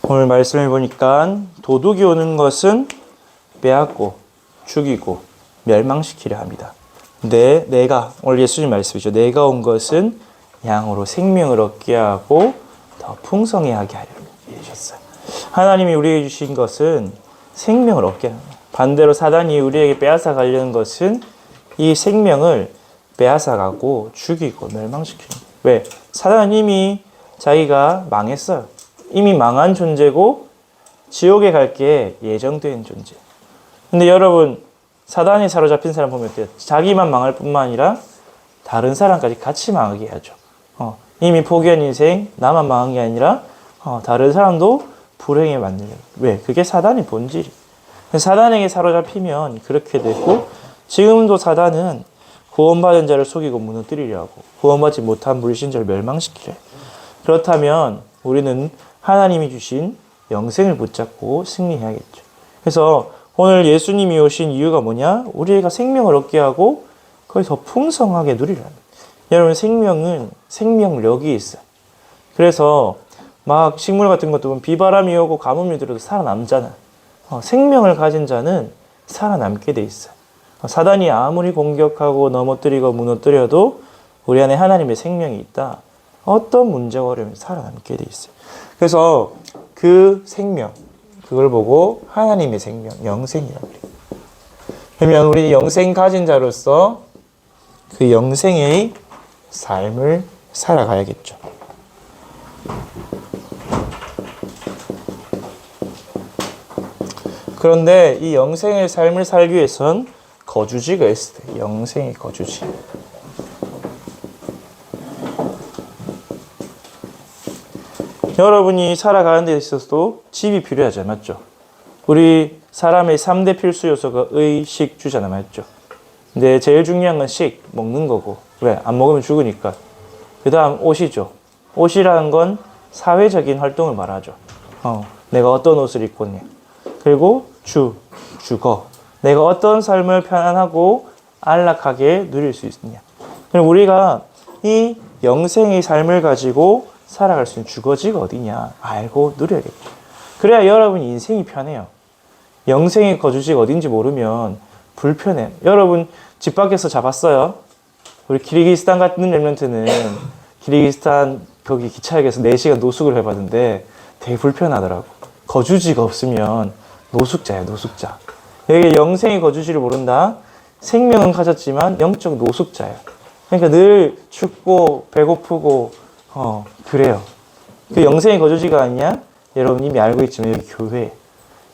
오늘 말씀을 보니까 도둑이 오는 것은 빼앗고 죽이고 멸망시키려 합니다. 근데 오늘 예수님 말씀이죠. 내가 온 것은 양으로 생명을 얻게 하고 더 풍성히 하게 하려고 이러셨어요. 하나님이 우리에게 주신 것은 생명을 얻게 합니다. 반대로 사단이 우리에게 빼앗아 가려는 것은 이 생명을 빼앗아 가고 죽이고 멸망시키는 거예요. 왜? 사단은 이미 자기가 망했어요. 이미 망한 존재고 지옥에 갈 게 예정된 존재. 근데 여러분, 사단이 사로잡힌 사람 보면 어때요? 자기만 망할 뿐만 아니라 다른 사람까지 같이 망하게 하죠. 이미 포기한 인생, 나만 망한 게 아니라 다른 사람도 불행에 만들려고. 왜? 그게 사단의 본질이. 사단에게 사로잡히면 그렇게 되고, 지금도 사단은 구원받은 자를 속이고 무너뜨리려 하고 구원받지 못한 불신자를 멸망시키려 해요. 그렇다면 우리는 하나님이 주신 영생을 붙잡고 승리해야겠죠. 그래서 오늘 예수님이 오신 이유가 뭐냐? 우리가 생명을 얻게 하고 그걸 더 풍성하게 누리려 합니다. 여러분, 생명은 생명력이 있어요. 그래서 막 식물 같은 것도 보면 비바람이 오고 가뭄이 들어도 살아남잖아요. 생명을 가진 자는 살아남게 돼 있어요. 사단이 아무리 공격하고 넘어뜨리고 무너뜨려도 우리 안에 하나님의 생명이 있다. 어떤 문제가 어려우면 살아남게 돼 있어요. 그래서 그 생명, 그걸 보고 하나님의 생명, 영생이라고 그래요. 그러면 우리 영생 가진 자로서 그 영생의 삶을 살아가야겠죠. 그런데 이 영생의 삶을 살기 위해선 거주지가 있어요. 영생의 거주지. 여러분이 살아가는 데 있어서도 집이 필요하죠. 맞죠? 우리 사람의 3대 필수 요소가 의, 식, 주잖아. 맞죠? 근데 제일 중요한 건 식, 먹는 거고. 왜? 안 먹으면 죽으니까. 그 다음 옷이죠. 옷이라는 건 사회적인 활동을 말하죠. 내가 어떤 옷을 입고 있냐. 그리고 주거. 내가 어떤 삶을 편안하고 안락하게 누릴 수 있느냐. 그럼 우리가 이 영생의 삶을 가지고 살아갈 수 있는 주거지가 어디냐 알고 누려야겠죠. 그래야 여러분 인생이 편해요. 영생의 거주지가 어딘지 모르면 불편해요. 여러분 집 밖에서 잡았어요. 우리 키르기스탄 같은 렘넌트는 키르기스탄 거기 기차역에서 4시간 노숙을 해봤는데 되게 불편하더라고. 거주지가 없으면 노숙자예요. 노숙자. 여기 영생의 거주지를 모른다. 생명은 가졌지만 영적 노숙자예요. 그러니까 늘 춥고 배고프고 그래요. 그 영생의 거주지가 아니냐? 여러분 이미 알고 있지만 여기 교회.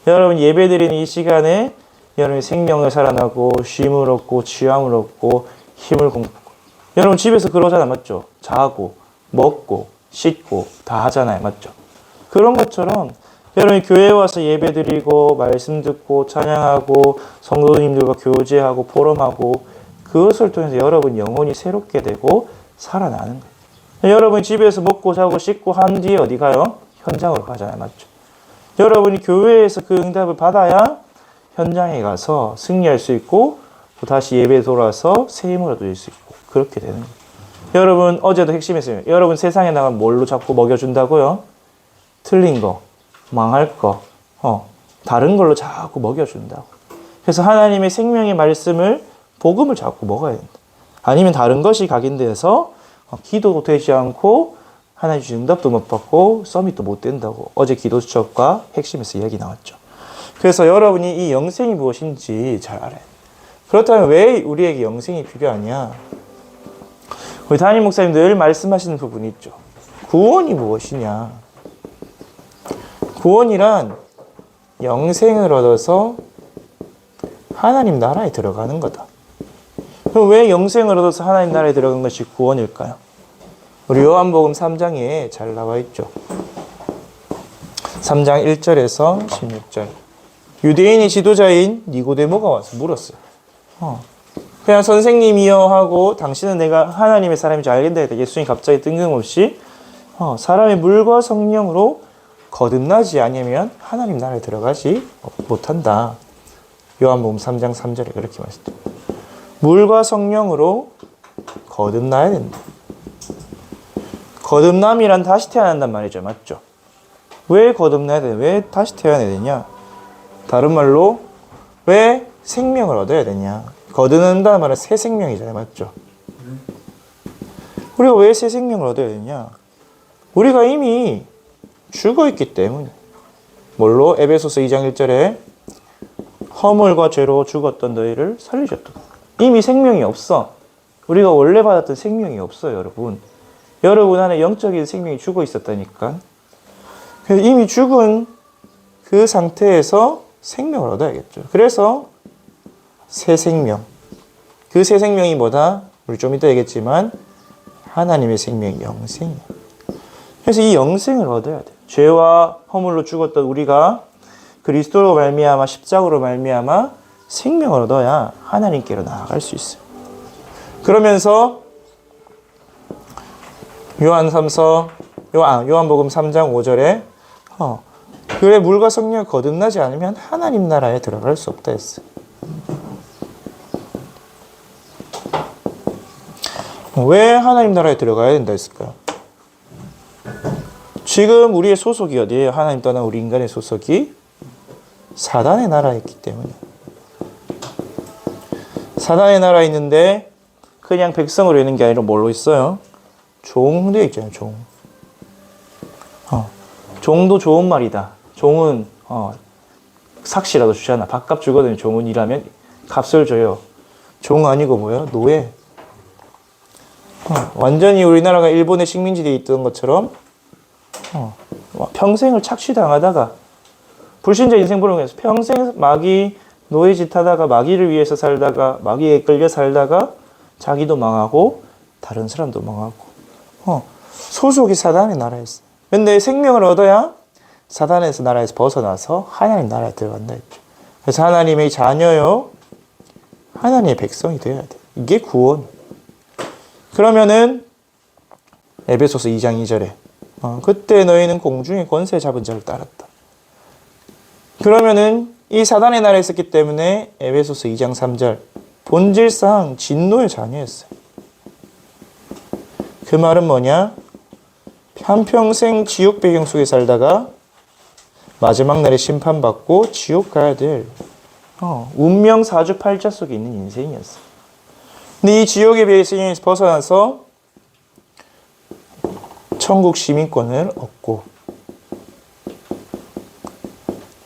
여러분 예배드리는 이 시간에 여러분이 생명을 살아나고 쉼을 얻고 취함을 얻고 힘을 공부하고. 여러분 집에서 그러잖아. 맞죠? 자고 먹고 씻고 다 하잖아요. 맞죠? 그런 것처럼 여러분이 교회에 와서 예배드리고 말씀 듣고 찬양하고 성도님들과 교제하고 포럼하고 그것을 통해서 여러분 영혼이 새롭게 되고 살아나는 거예요. 여러분이 집에서 먹고 자고 씻고 한 뒤에 어디 가요? 현장으로 가잖아요. 맞죠? 여러분이 교회에서 그 응답을 받아야 현장에 가서 승리할 수 있고 또 다시 예배에 돌아와서 새 힘을 얻을 수 있고 그렇게 되는 거예요. 여러분 어제도 핵심했어요. 여러분 세상에 나가면 뭘로 자꾸 먹여준다고요? 틀린 거, 망할 거, 다른 걸로 자꾸 먹여준다고. 그래서 하나님의 생명의 말씀을 복음을 자꾸 먹어야 된다. 아니면 다른 것이 각인되어서 기도도 되지 않고 하나님 주신 응답도 못 받고 서밋도 못 된다고 어제 기도 수첩과 핵심에서 이야기 나왔죠. 그래서 여러분이 이 영생이 무엇인지 잘 알아야 돼요. 그렇다면 왜 우리에게 영생이 필요하냐? 우리 담임 목사님 늘 말씀하시는 부분이 있죠. 구원이 무엇이냐? 구원이란 영생을 얻어서 하나님 나라에 들어가는 거다. 그럼 왜 영생을 얻어서 하나님 나라에 들어간 것이 구원일까요? 우리 요한복음 3장에 잘 나와 있죠. 3장 1절에서 16절. 유대인의 지도자인 니고데모가 와서 물었어요. 그냥 선생님이여 하고 당신은 내가 하나님의 사람인지 알겠다 했다. 예수님이 갑자기 뜬금없이 사람의 물과 성령으로 거듭나지 아니면 하나님 나라에 들어가지 못한다. 요한복음 3장 3절에 그렇게 말했죠. 물과 성령으로 거듭나야 된다. 거듭남이란 다시 태어난단 말이죠. 맞죠? 왜 거듭나야 돼? 왜 다시 태어나야 되냐? 다른 말로 왜 생명을 얻어야 되냐? 거듭난다는 말은 새 생명이잖아요. 맞죠? 우리가 왜 새 생명을 얻어야 되냐? 우리가 이미 죽어있기 때문에. 뭘로? 에베소서 2장 1절에 허물과 죄로 죽었던 너희를 살리셨다. 이미 생명이 없어. 우리가 원래 받았던 생명이 없어요, 여러분. 여러분 안에 영적인 생명이 죽어 있었다니까. 그래서 이미 죽은 그 상태에서 생명을 얻어야겠죠. 그래서 새 생명. 그 새 생명이 뭐다? 우리 좀 이따 얘기했지만 하나님의 생명, 영생이야. 그래서 이 영생을 얻어야 돼. 죄와 허물로 죽었던 우리가 그리스도로 말미암아 십자가로 말미암아 생명을 얻어야 하나님께로 나아갈 수 있어요. 그러면서 요한복음 3장 5절에 그래 물과 성령이 거듭나지 않으면 하나님 나라에 들어갈 수 없다 했어요. 왜 하나님 나라에 들어가야 된다 했을까요? 지금 우리의 소속이 어디예요? 하나님 떠난 우리 인간의 소속이 사단의 나라에 있기 때문에. 사단의 나라에 있는데 그냥 백성으로 있는 게 아니라 뭘로 있어요? 종되어 있잖아요. 종. 종도 좋은 말이다. 종은 삭시라도 주잖아. 밥값 주거든요. 종은 일하면 값을 줘요. 종 아니고 뭐예요? 노예. 완전히 우리나라가 일본의 식민지대에 있던 것처럼 평생을 착취당하다가 불신자 인생 보내면서 평생 마귀 노예짓 하다가 마귀를 위해서 살다가 마귀에 끌려 살다가 자기도 망하고 다른 사람도 망하고 소속이 사단의 나라였어요. 근데 생명을 얻어야 사단에서 나라에서 벗어나서 하나님 나라에 들어간다 했죠. 그래서 하나님의 자녀요, 하나님의 백성이 되어야 돼. 이게 구원. 그러면은 에베소서 2장 2절에 그때 너희는 공중의 권세 잡은 자를 따랐다. 그러면은 이 사단의 나라에 있었기 때문에 에베소서 2장 3절 본질상 진노의 자녀였어요. 그 말은 뭐냐? 한평생 지옥 배경 속에 살다가 마지막 날에 심판받고 지옥 가야 될 운명 사주팔자 속에 있는 인생이었어요. 근데 이 지옥의 배경에서 벗어나서 천국 시민권을 얻고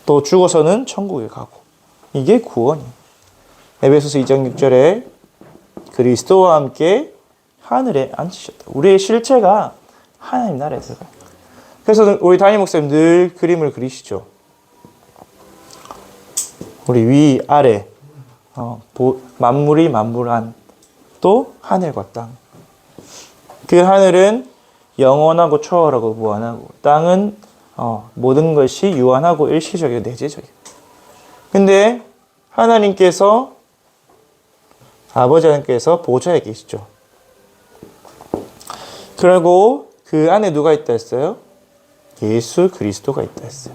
또 죽어서는 천국에 가고 이게 구원이에요. 에베소서 2장 6절에 그리스도와 함께 하늘에 앉히셨다. 우리의 실체가 하나님 나라에 들어가요. 그래서 우리 담임 목사님 늘 그림을 그리시죠. 우리 위, 아래, 만물이 만물한 또 하늘과 땅. 그 하늘은 영원하고 초월하고 무한하고 땅은 모든 것이 유한하고 일시적이고 내재적이에요. 근데 하나님께서 아버지 하나님께서 보좌에 계시죠. 그리고 그 안에 누가 있다 했어요? 예수 그리스도가 있다 했어요.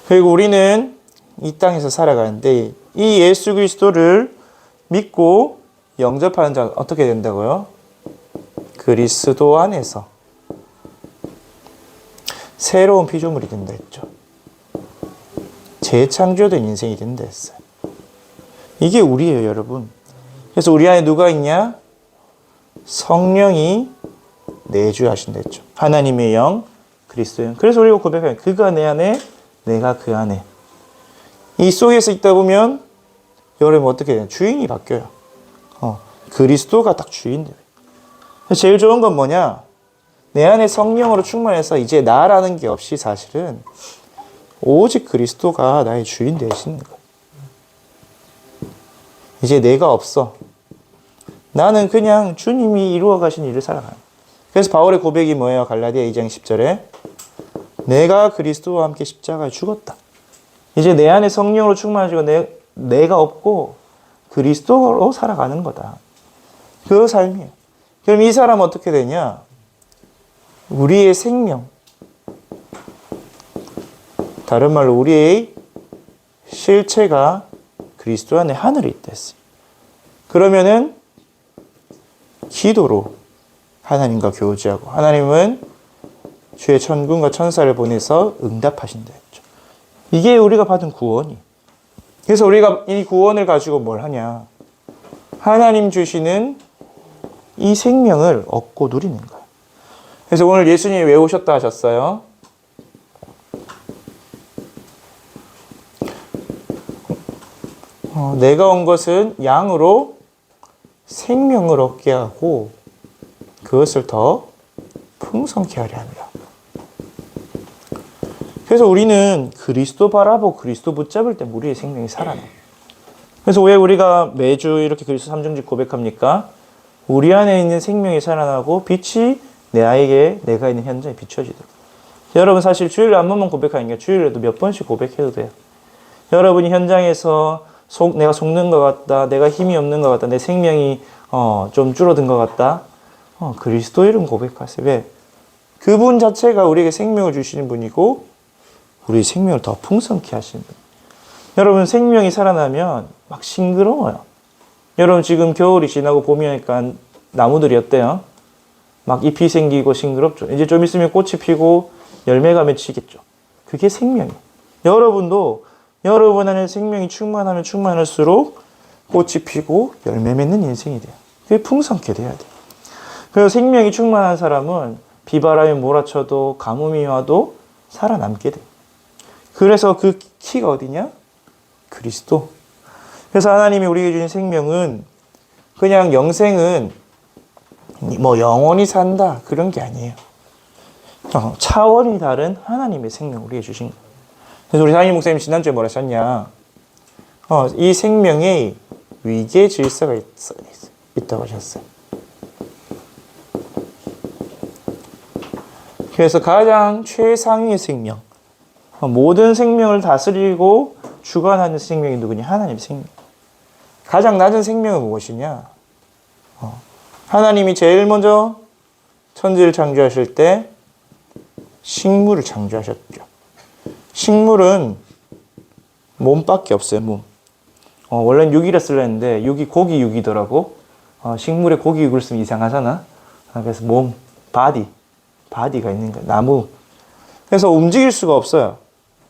그리고 우리는 이 땅에서 살아가는데 이 예수 그리스도를 믿고 영접하는 자는 어떻게 된다고요? 그리스도 안에서 새로운 피조물이 된다 했죠. 재창조된 인생이 된다 했어요. 이게 우리예요, 여러분. 그래서 우리 안에 누가 있냐? 성령이 내주하신다 했죠. 하나님의 영, 그리스도의 영. 그래서 우리가 고백해요. 그가 내 안에, 내가 그 안에. 이 속에서 있다 보면 여러분 어떻게 돼요? 주인이 바뀌어요. 그리스도가 딱 주인 돼요. 제일 좋은 건 뭐냐? 내 안에 성령으로 충만해서 이제 나라는 게 없이 사실은 오직 그리스도가 나의 주인 되시는 거예요. 이제 내가 없어. 나는 그냥 주님이 이루어 가신 일을 살아가요. 그래서 바울의 고백이 뭐예요? 갈라디아 2장 10절에 내가 그리스도와 함께 십자가에 죽었다. 이제 내 안에 성령으로 충만해지고 내가 없고 그리스도로 살아가는 거다. 그 삶이에요. 그럼 이 사람은 어떻게 되냐? 우리의 생명. 다른 말로 우리의 실체가 그리스도 안에 하늘에 있다 했어요. 그러면은 기도로 하나님과 교제하고 하나님은 주의 천군과 천사를 보내서 응답하신다 했죠. 이게 우리가 받은 구원이. 그래서 우리가 이 구원을 가지고 뭘 하냐? 하나님 주시는 이 생명을 얻고 누리는 거예요. 그래서 오늘 예수님이 왜 오셨다 하셨어요? 내가 온 것은 양으로 생명을 얻게 하고 그것을 더 풍성케 하려 합니다. 그래서 우리는 그리스도 바라보고 그리스도 붙잡을 때 우리의 생명이 살아나요. 그래서 왜 우리가 매주 이렇게 그리스도 삼중직 고백합니까? 우리 안에 있는 생명이 살아나고 빛이 내가 있는 현장에 비춰지도록. 여러분 사실 주일에 한 번만 고백하는 게 주일에도 몇 번씩 고백해도 돼요. 여러분이 현장에서 내가 속는 것 같다, 내가 힘이 없는 것 같다, 내 생명이 좀 줄어든 것 같다. 그리스도 이름 고백하세요. 왜? 그분 자체가 우리에게 생명을 주시는 분이고 우리 생명을 더 풍성케 하시는 분. 여러분 생명이 살아나면 막 싱그러워요. 여러분 지금 겨울이 지나고 봄이 오니까 나무들이 어때요? 막 잎이 생기고 싱그럽죠. 이제 좀 있으면 꽃이 피고 열매가 맺히겠죠. 그게 생명이에요. 여러분도 여러분 안에 생명이 충만하면 충만할수록 꽃이 피고 열매 맺는 인생이 돼요. 그게 풍성케 돼야 돼요. 그래서 생명이 충만한 사람은 비바람이 몰아쳐도 가뭄이 와도 살아남게 돼요. 그래서 그 키가 어디냐? 그리스도. 그래서 하나님이 우리에게 주신 생명은 그냥 영생은 뭐 영원히 산다 그런 게 아니에요. 차원이 다른 하나님의 생명 우리에게 주신 거예요. 그래서 우리 사임 목사님 지난주에 뭐라 하셨냐? 이 생명에 위계 질서가 있다고 하셨어요. 그래서 가장 최상위의 생명, 모든 생명을 다스리고 주관하는 생명이 누구냐? 하나님의 생명. 가장 낮은 생명은 무엇이냐? 하나님이 제일 먼저 천지를 창조하실 때 식물을 창조하셨죠. 식물은 몸밖에 없어요. 몸. 원래는 육이라 쓰려 했는데 육이 고기 육이더라고. 식물에 고기 육을 쓰면 이상하잖아. 그래서 몸, 바디가 있는 거야. 나무. 그래서 움직일 수가 없어요.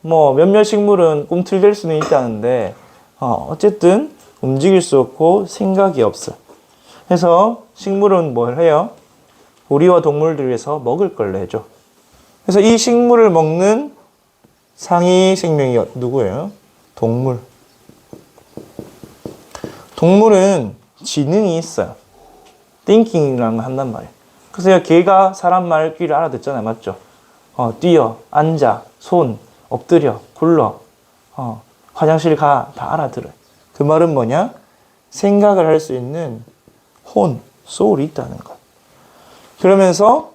뭐 몇몇 식물은 꿈틀댈 수는 있다는데 어쨌든 움직일 수 없고 생각이 없어요. 그래서 식물은 뭘 해요? 우리와 동물들 위해서 먹을 걸 내죠. 그래서 이 식물을 먹는 상위 생명이 누구예요? 동물. 동물은 지능이 있어요. thinking이라는 걸 한단 말이에요. 그래서 개가 사람 말귀를 알아듣잖아요. 맞죠? 뛰어, 앉아, 손, 엎드려, 굴러, 화장실 가, 다 알아들어요. 그 말은 뭐냐? 생각을 할 수 있는 소울이 있다는 것. 그러면서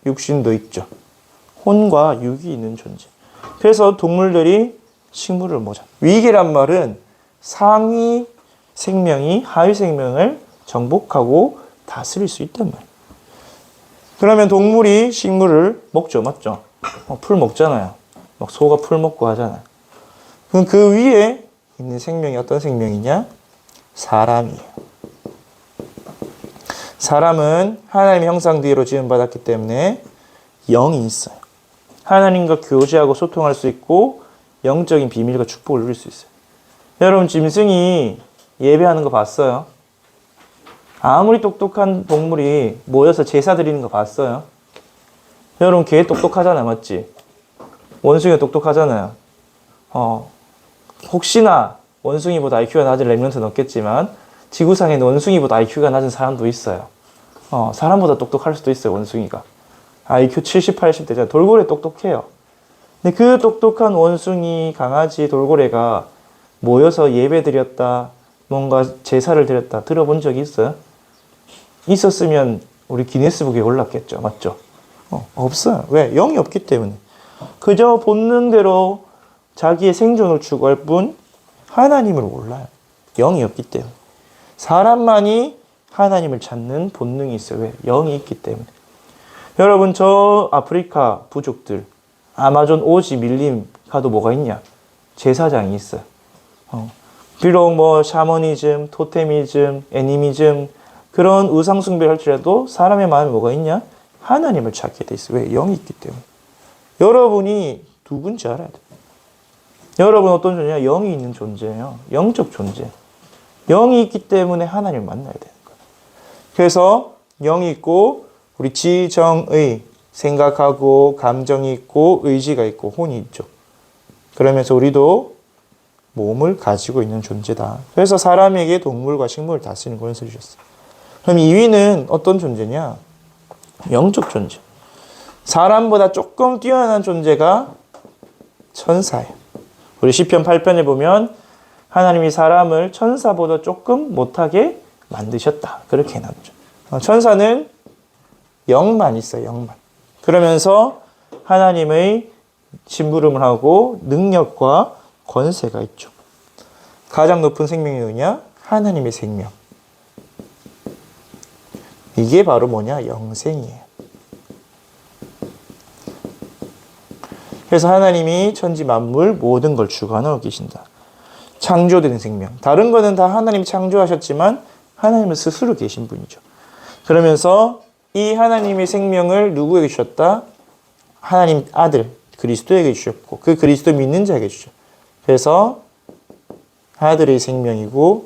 육신도 있죠. 혼과 육이 있는 존재. 그래서 동물들이 식물을 먹자. 위계란 말은 상위 생명이 하위 생명을 정복하고 다스릴 수 있단 말이에요. 그러면 동물이 식물을 먹죠. 맞죠? 풀 먹잖아요. 막 소가 풀 먹고 하잖아요. 그럼 그 위에 있는 생명이 어떤 생명이냐? 사람이에요. 사람은 하나님의 형상대로 지음받았기 때문에 영이 있어요. 하나님과 교제하고 소통할 수 있고 영적인 비밀과 축복을 누릴 수 있어요. 여러분 짐승이 예배하는 거 봤어요? 아무리 똑똑한 동물이 모여서 제사 드리는 거 봤어요? 여러분 개 똑똑하잖아요. 맞지? 원숭이가 똑똑하잖아요. 혹시나 원숭이보다 IQ가 낮은 랩런트는 없겠지만 지구상에는 원숭이보다 IQ가 낮은 사람도 있어요. 사람보다 똑똑할 수도 있어요. 원숭이가. IQ 70, 80 되잖아요. 돌고래 똑똑해요. 근데 그 똑똑한 원숭이, 강아지, 돌고래가 모여서 예배 드렸다, 뭔가 제사를 드렸다 들어본 적이 있어요? 있었으면 우리 기네스북에 올랐겠죠. 맞죠? 없어요. 왜? 영이 없기 때문에. 그저 본능대로 자기의 생존을 추구할 뿐 하나님을 몰라요. 영이 없기 때문에. 사람만이 하나님을 찾는 본능이 있어요. 왜? 영이 있기 때문에. 여러분 저 아프리카 부족들 아마존 오지 밀림 가도 뭐가 있냐? 제사장이 있어요. 비록 뭐 샤머니즘, 토테미즘, 애니미즘 그런 우상숭배를 할지라도 사람의 마음에 뭐가 있냐? 하나님을 찾게 돼 있어요. 왜? 영이 있기 때문에. 여러분이 누군지 알아야 돼요. 여러분 어떤 존재냐? 영이 있는 존재예요. 영적 존재. 영이 있기 때문에 하나님을 만나야 되는 거예요. 그래서 영이 있고 우리 지정의 생각하고 감정이 있고 의지가 있고 혼이 있죠. 그러면서 우리도 몸을 가지고 있는 존재다. 그래서 사람에게 동물과 식물을 다스리는 권세를 주셨어요. 그럼 2위는 어떤 존재냐? 영적 존재. 사람보다 조금 뛰어난 존재가 천사예요. 우리 시편 8편에 보면 하나님이 사람을 천사보다 조금 못하게 만드셨다. 그렇게 해놨죠. 천사는 영만 있어요. 영만. 그러면서 하나님의 심부름을 하고 능력과 권세가 있죠. 가장 높은 생명이 뭐냐? 하나님의 생명. 이게 바로 뭐냐? 영생이에요. 그래서 하나님이 천지 만물 모든 걸 주관하고 계신다. 창조된 생명. 다른 거는 다 하나님이 창조하셨지만 하나님은 스스로 계신 분이죠. 그러면서 이 하나님의 생명을 누구에게 주셨다? 하나님 아들 그리스도에게 주셨고 그 그리스도 믿는 자에게 주셨죠. 그래서 아들의 생명이고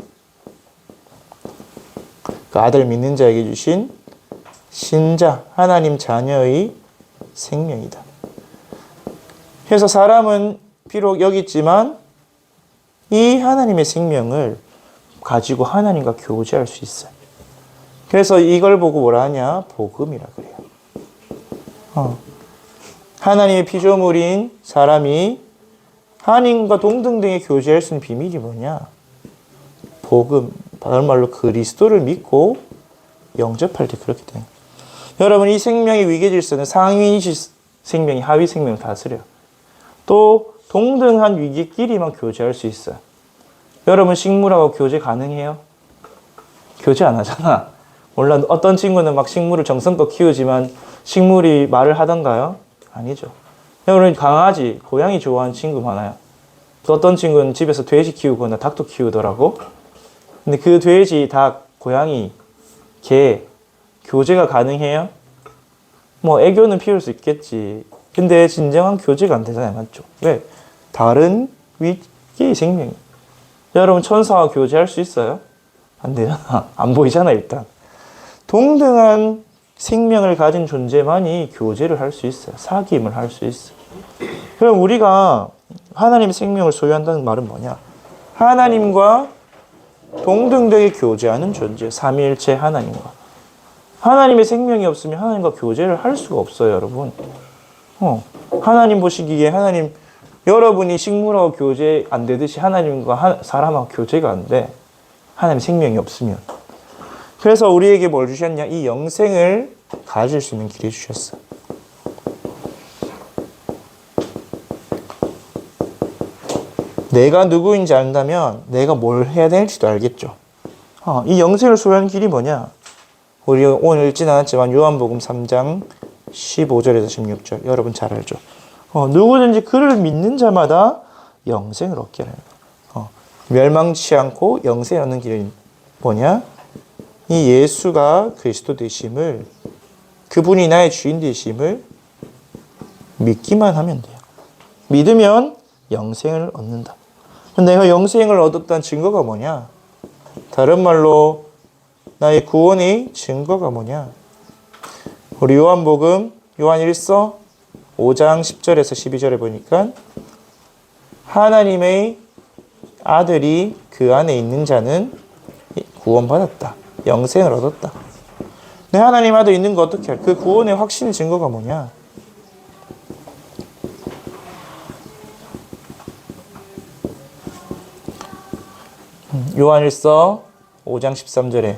그 아들 믿는 자에게 주신 신자 하나님 자녀의 생명이다. 그래서 사람은 비록 여기 있지만 이 하나님의 생명을 가지고 하나님과 교제할 수 있어요. 그래서 이걸 보고 뭐라 하냐? 복음이라 그래요. 하나님의 피조물인 사람이 하나님과 동등등의 교제할 수 있는 비밀이 뭐냐? 복음, 다른 말로 그리스도를 믿고 영접할 때 그렇게 돼요. 여러분 이 생명의 위계 질서는 상위 생명이 하위 생명을 다스려요. 또 동등한 위기끼리만 교제할 수 있어요. 여러분 식물하고 교제 가능해요? 교제 안 하잖아. 물론 어떤 친구는 막 식물을 정성껏 키우지만 식물이 말을 하던가요? 아니죠. 여러분 강아지, 고양이 좋아하는 친구 많아요. 또 어떤 친구는 집에서 돼지 키우거나 닭도 키우더라고. 근데 그 돼지, 닭, 고양이, 개 교제가 가능해요? 뭐 애교는 피울 수 있겠지. 근데 진정한 교제가 안 되잖아요. 맞죠? 왜? 다른 위계의 생명이. 여러분 천사와 교제할 수 있어요? 안 되잖아. 안 보이잖아 일단. 동등한 생명을 가진 존재만이 교제를 할 수 있어요. 사귐을 할 수 있어요. 그럼 우리가 하나님의 생명을 소유한다는 말은 뭐냐? 하나님과 동등되게 교제하는 존재, 삼위일체 하나님과. 하나님의 생명이 없으면 하나님과 교제를 할 수가 없어요, 여러분. 하나님 보시기에 하나님, 여러분이 식물하고 교제 안 되듯이 하나님과 사람하고 교제가 안 돼. 하나님의 생명이 없으면. 그래서 우리에게 뭘 주셨냐? 이 영생을 가질 수 있는 길을 주셨어. 내가 누구인지 안다면 내가 뭘 해야 될지도 알겠죠. 이 영생을 소유하는 길이 뭐냐? 우리 오늘 읽진 않았지만 요한복음 3장 15절에서 16절 여러분 잘 알죠. 누구든지 그를 믿는 자마다 영생을 얻게 하는 거예요. 멸망치 않고 영생을 얻는 길이 뭐냐? 이 예수가 그리스도 되심을, 그분이 나의 주인 되심을 믿기만 하면 돼요. 믿으면 영생을 얻는다. 내가 영생을 얻었다는 증거가 뭐냐? 다른 말로 나의 구원의 증거가 뭐냐? 우리 요한복음 요한 1서 5장 10절에서 12절에 보니까 하나님의 아들이 그 안에 있는 자는 구원받았다. 영생을 얻었다. 내 하나님 아들 있는 거 어떻게 할? 그 구원의 확신의 증거가 뭐냐? 요한일서 5장 13절에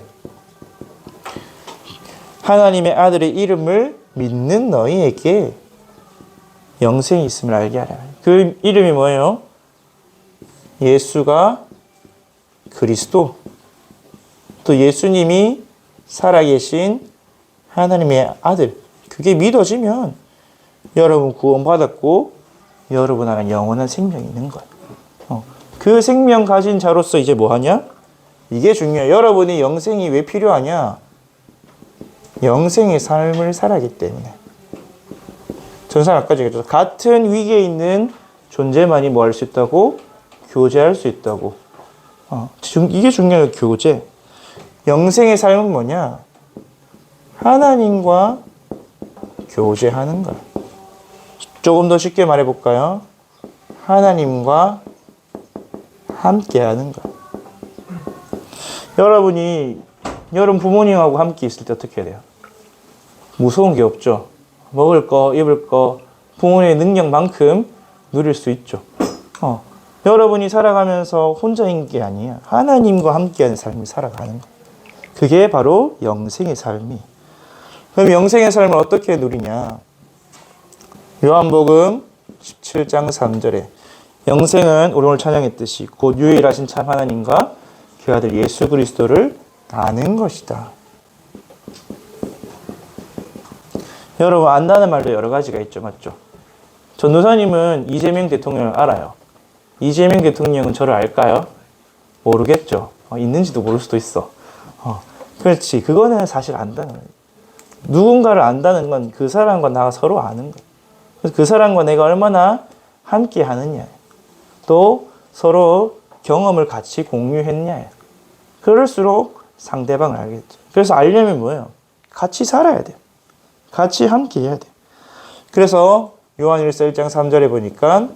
하나님의 아들의 이름을 믿는 너희에게 영생이 있음을 알게 하라. 그 이름이 뭐예요? 예수가 그리스도, 또 예수님이 살아계신 하나님의 아들, 그게 믿어지면 여러분 구원받았고 여러분 안에 영원한 생명이 있는 거예요. 그 생명 가진 자로서 이제 뭐 하냐? 이게 중요해요. 여러분이 영생이 왜 필요하냐? 영생의 삶을 살아기 때문에. 전사 아까 얘기했죠. 같은 위기에 있는 존재만이 뭐 할 수 있다고? 교제할 수 있다고. 이게 중요해요. 교제. 영생의 삶은 뭐냐? 하나님과 교제하는 거야. 조금 더 쉽게 말해볼까요? 하나님과 함께하는 거야. 여러분 부모님하고 함께 있을 때 어떻게 해야 돼요? 무서운 게 없죠. 먹을 거, 입을 거, 부모님의 능력만큼 누릴 수 있죠. 여러분이 살아가면서 혼자인 게 아니야. 하나님과 함께하는 삶을 살아가는 거. 그게 바로 영생의 삶이. 그럼 영생의 삶을 어떻게 누리냐? 요한복음 17장 3절에 영생은 우리 오늘 찬양했듯이 곧 유일하신 참 하나님과 그 아들 예수 그리스도를 아는 것이다. 여러분 안다는 말도 여러 가지가 있죠. 맞죠? 전도사님은 이재명 대통령을 알아요. 이재명 대통령은 저를 알까요? 모르겠죠. 있는지도 모를 수도 있어. 그렇지. 그거는 사실 안다는 거예요. 누군가를 안다는 건 그 사람과 나가 서로 아는 거예요. 그래서 그 사람과 내가 얼마나 함께 하느냐. 또 서로 경험을 같이 공유했냐. 그럴수록 상대방을 알겠죠. 그래서 알려면 뭐예요? 같이 살아야 돼요. 같이 함께 해야 돼요. 그래서 요한일서 1장 3절에 보니까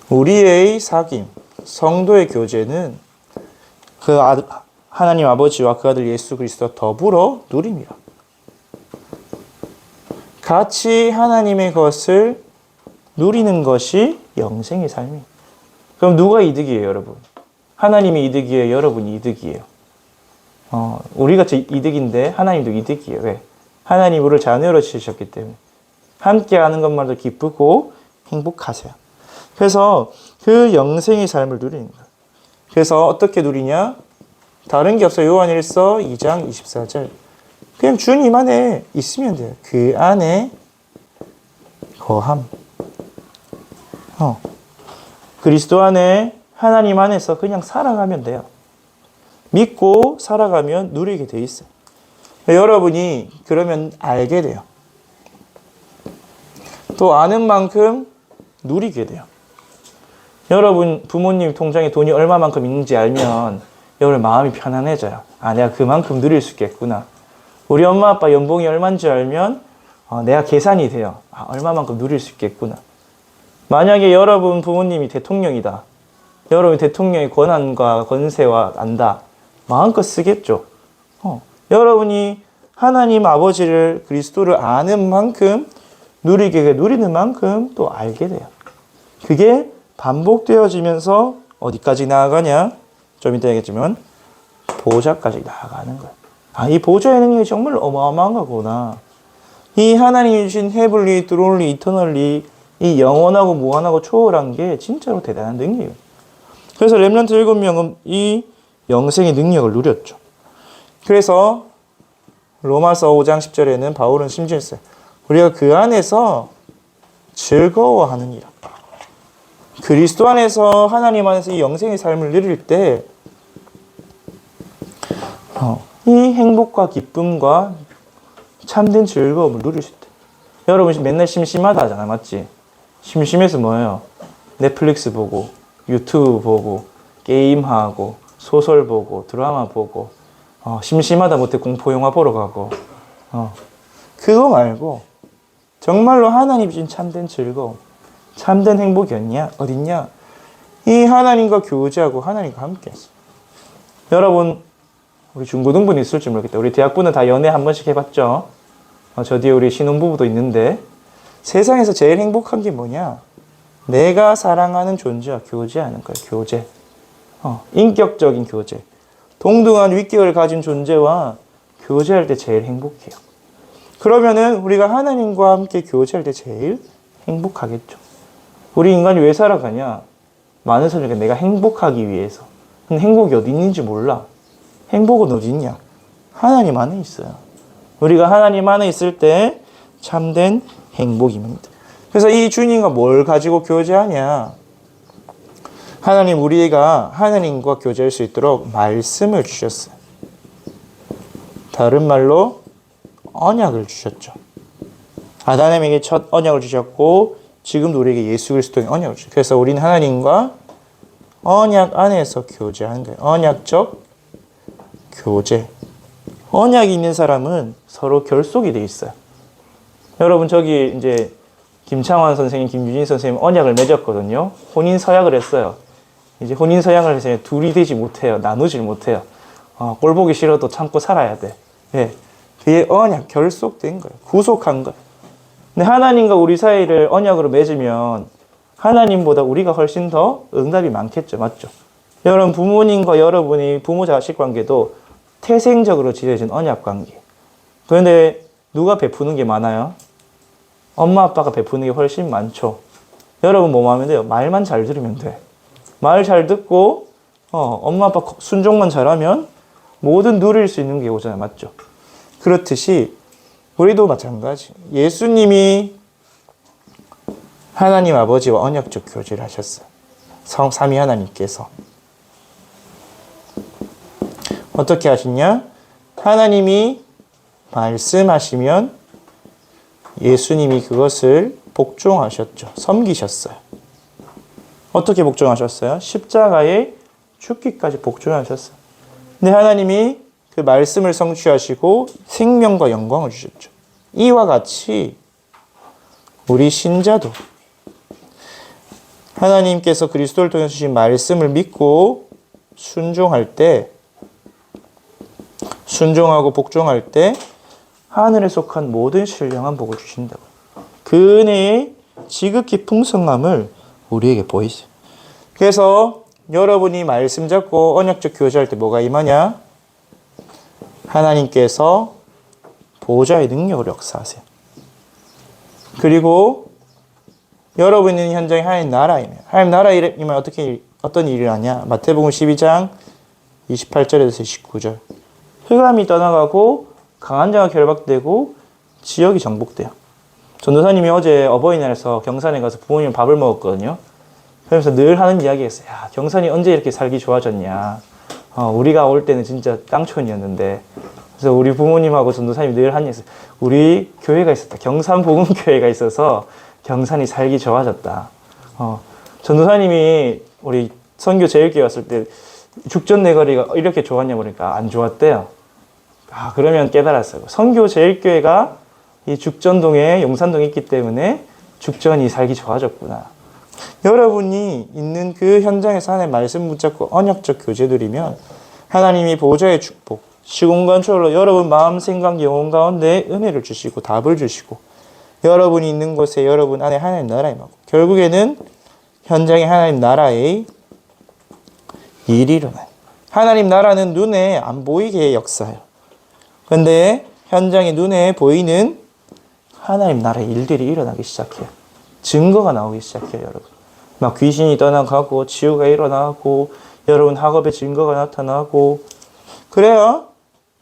우리의 사귐, 성도의 교제는 그 하나님 아버지와 그 아들 예수 그리스도와 더불어 누림이라. 같이 하나님의 것을 누리는 것이 영생의 삶이에요. 그럼 누가 이득이에요, 여러분? 하나님이 이득이에요, 여러분이 이득이에요. 우리가 이득인데 하나님도 이득이에요. 왜? 하나님 우리를 자녀로 지으셨기 때문에. 함께 하는 것만도 기쁘고 행복하세요. 그래서 그 영생의 삶을 누리는 거예요. 그래서 어떻게 누리냐? 다른 게 없어요. 요한일서 2장 24절. 그냥 주님 안에 있으면 돼요. 그 안에 거함. 그리스도 안에 하나님 안에서 그냥 살아가면 돼요. 믿고 살아가면 누리게 돼 있어요. 여러분이 그러면 알게 돼요. 또 아는 만큼 누리게 돼요. 여러분 부모님 통장에 돈이 얼마만큼 있는지 알면 여러분 마음이 편안해져요. 내가 그만큼 누릴 수 있겠구나. 우리 엄마 아빠 연봉이 얼마인지 알면 내가 계산이 돼요. 얼마만큼 누릴 수 있겠구나. 만약에 여러분 부모님이 대통령이다. 여러분 대통령의 권한과 권세와 안다. 마음껏 쓰겠죠. 여러분이 하나님 아버지를 그리스도를 아는 만큼 누리는 만큼 또 알게 돼요. 그게 반복되어지면서 어디까지 나아가냐? 좀 이따 얘기했지만 보좌까지 나아가는 거예요. 이 보좌의 능력이 정말 어마어마한 거구나. 이 하나님이 주신 헤블리, 드롤리, 이터널리 이 영원하고 무한하고 초월한 게 진짜로 대단한 능력이에요. 그래서 렘넌트 7명은 이 영생의 능력을 누렸죠. 그래서 로마서 5장 10절에는 바울은 심지어 했어요. 우리가 그 안에서 즐거워하느니라. 그리스도 안에서 하나님 안에서 이 영생의 삶을 누릴 때 이 행복과 기쁨과 참된 즐거움을 누릴 수 있다. 여러분 맨날 심심하다 하잖아. 맞지? 심심해서 뭐예요? 넷플릭스 보고 유튜브 보고 게임하고 소설 보고 드라마 보고 심심하다 못해 공포영화 보러 가고 그거 말고 정말로 하나님 주신 참된 즐거움 참된 행복이 어딨냐? 이 하나님과 교제하고 하나님과 함께 했어. 여러분 우리 중고등부는 있을지 모르겠다. 우리 대학부는 다 연애 한 번씩 해봤죠. 저 뒤에 우리 신혼부부도 있는데 세상에서 제일 행복한 게 뭐냐? 내가 사랑하는 존재와 교제하는 거예요. 교제. 인격적인 교제. 동등한 위격을 가진 존재와 교제할 때 제일 행복해요. 그러면은 우리가 하나님과 함께 교제할 때 제일 행복하겠죠. 우리 인간이 왜 살아가냐? 많은 사람들이 내가 행복하기 위해서. 근데 행복이 어디 있는지 몰라. 행복은 어디 있냐? 하나님 안에 있어요. 우리가 하나님 안에 있을 때 참된 행복입니다. 그래서 이 주님과 뭘 가지고 교제하냐? 하나님 우리가 하나님과 교제할 수 있도록 말씀을 주셨어요. 다른 말로 언약을 주셨죠. 아담에게 첫 언약을 주셨고 지금도 우리에게 예수 그리스도의 언약을 주셨어요. 그래서 우리는 하나님과 언약 안에서 교제하는 거예요. 언약적 교제. 언약이 있는 사람은 서로 결속이 돼 있어요. 여러분 저기 이제 김창완 선생님, 김유진 선생님 언약을 맺었거든요. 혼인 서약을 했어요. 이제 혼인 서약을 해서 둘이 되지 못해요. 나누질 못해요. 꼴 보기 싫어도 참고 살아야 돼. 예. 그게 언약 결속된 거예요. 구속한 거예요. 근데 하나님과 우리 사이를 언약으로 맺으면 하나님보다 우리가 훨씬 더 응답이 많겠죠. 맞죠? 여러분 부모님과 여러분이 부모 자식 관계도 태생적으로 지어진 언약 관계. 그런데 누가 베푸는 게 많아요? 엄마 아빠가 베푸는 게 훨씬 많죠. 여러분 뭐만 하면 돼요? 말만 잘 들으면 돼. 말 잘 듣고 엄마 아빠 순종만 잘하면 뭐든 누릴 수 있는 게 오잖아요. 맞죠? 그렇듯이 우리도 마찬가지. 예수님이 하나님 아버지와 언약적 교제를 하셨어요. 삼위 하나님께서. 어떻게 하시냐? 하나님이 말씀하시면 예수님이 그것을 복종하셨죠. 섬기셨어요. 어떻게 복종하셨어요? 십자가에 죽기까지 복종하셨어요. 근데 하나님이 그 말씀을 성취하시고 생명과 영광을 주셨죠. 이와 같이 우리 신자도 하나님께서 그리스도를 통해 주신 말씀을 믿고 순종할 때, 순종하고 복종할 때 하늘에 속한 모든 신령한 복을 주신다고. 그 은혜의 지극히 풍성함을 우리에게 보이세요. 그래서 여러분이 말씀 잡고 언약적 교제할 때 뭐가 임하냐? 하나님께서 보좌의 능력을 역사하세요. 그리고 여러분이 있는 현장에 하나님 나라이면, 하나님 나라이면 어떤 일을 하냐? 마태복음 12장 28절에서 29절. 흑암이 떠나가고 강한 자가 결박되고 지역이 정복돼요. 전도사님이 어제 어버이날에서 경산에 가서 부모님 밥을 먹었거든요. 그러면서 늘 하는 이야기였어요. 야, 경산이 언제 이렇게 살기 좋아졌냐. 우리가 올 때는 진짜 땅촌이었는데. 그래서 우리 부모님하고 전도사님이 늘 하는 얘기 있어요. 우리 교회가 있었다. 경산복음교회가 있어서 경산이 살기 좋아졌다. 전도사님이 우리 선교 제일교회 왔을 때 죽전 내거리가 이렇게 좋았냐 보니까 안 좋았대요. 그러면 깨달았어요. 선교 제일교회가 이 죽전동에 용산동에 있기 때문에 죽전이 살기 좋아졌구나. 여러분이 있는 그 현장에서 하나님의 말씀 붙잡고 언약적 교제들이면 하나님이 보좌의 축복, 시공간초월로 여러분 마음, 생각, 영혼 가운데 은혜를 주시고 답을 주시고 여러분이 있는 곳에 여러분 안에 하나님 나라에 임하고 결국에는 현장에 하나님 나라의 일이 일어나요. 하나님 나라는 눈에 안 보이게 역사해요. 그런데 현장에 눈에 보이는 하나님 나라의 일들이 일어나기 시작해요. 증거가 나오기 시작해요, 여러분. 막 귀신이 떠나가고 치유가 일어나고 여러분 학업의 증거가 나타나고 그래야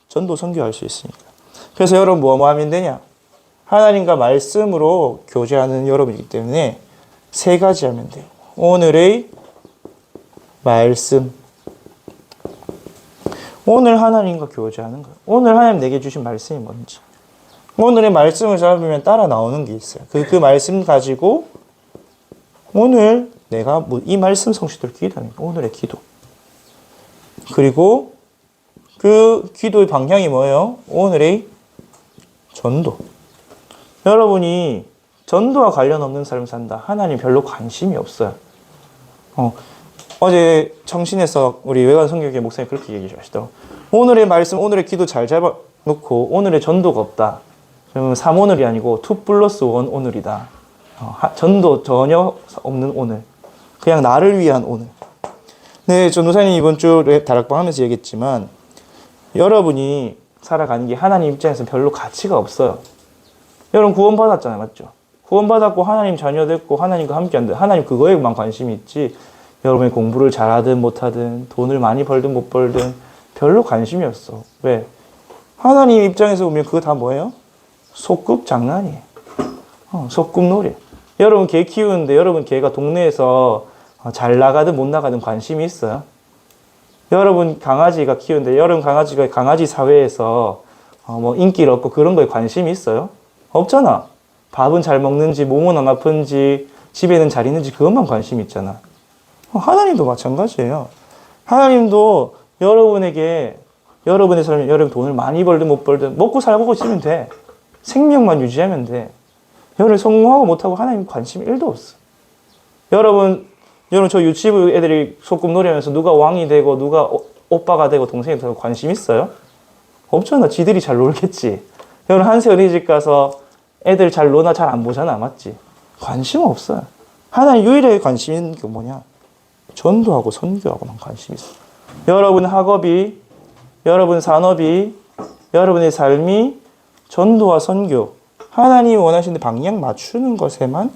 전도 선교할 수 있으니까. 그래서 여러분 뭐 하면 되냐? 하나님과 말씀으로 교제하는 여러분이기 때문에 세 가지 하면 돼요. 오늘의 말씀. 오늘 하나님과 교제하는 거예요. 오늘 하나님 내게 주신 말씀이 뭔지. 오늘의 말씀을 잡으면 따라 나오는 게 있어요. 그 말씀 가지고 오늘 내가 이 말씀 성취도록 기도하는 거예요. 오늘의 기도. 그리고 그 기도의 방향이 뭐예요? 오늘의 전도. 여러분이 전도와 관련 없는 삶을 산다. 하나님 별로 관심이 없어요. 어제 청신에서 우리 외관 성교회 목사님 그렇게 얘기하시더라고요. 오늘의 말씀, 오늘의 기도 잘 잡아놓고 오늘의 전도가 없다. 그러면 3오늘이 아니고 2+1 오늘이다. 전도 전혀 없는 오늘. 그냥 나를 위한 오늘. 네, 전도사님 이번 주 다락방 하면서 얘기했지만 여러분이 살아가는 게 하나님 입장에서 별로 가치가 없어요. 여러분 구원받았잖아요. 맞죠? 구원받았고 하나님 자녀 됐고 하나님과 함께한다. 하나님 그거에만 관심이 있지 여러분이 공부를 잘하든 못하든 돈을 많이 벌든 못 벌든 별로 관심이 없어. 왜? 하나님 입장에서 보면 그거 다 뭐예요? 소꿉 장난이에요. 소꿉놀이. 여러분 개 키우는데 여러분 개가 동네에서 잘 나가든 못 나가든 관심이 있어요? 여러분 강아지가 키우는데 여러분 강아지가 강아지 사회에서 뭐 인기를 얻고 그런 거에 관심이 있어요? 없잖아. 밥은 잘 먹는지, 몸은 안 아픈지, 집에는 잘 있는지 그것만 관심이 있잖아. 하나님도 마찬가지예요. 하나님도 여러분에게 여러분의 삶에 여러분 돈을 많이 벌든 못 벌든 먹고 살고 있으면 돼. 생명만 유지하면 돼. 여러분 성공하고 못하고 하나님 관심 1도 없어. 여러분 저 유치부 애들이 소꿉놀이 하면서 누가 왕이 되고 누가 오빠가 되고 동생이 되고 관심 있어요? 없잖아. 지들이 잘 놀겠지. 여러분 한세 어린이집 가서 애들 잘 노나 잘 안 보잖아. 맞지? 관심 없어요. 하나님 유일하게 관심 있는 게 뭐냐? 전도하고 선교하고만 관심이 있어요. 여러분 학업이, 여러분 산업이, 여러분의 삶이 전도와 선교, 하나님이 원하시는 방향 맞추는 것에만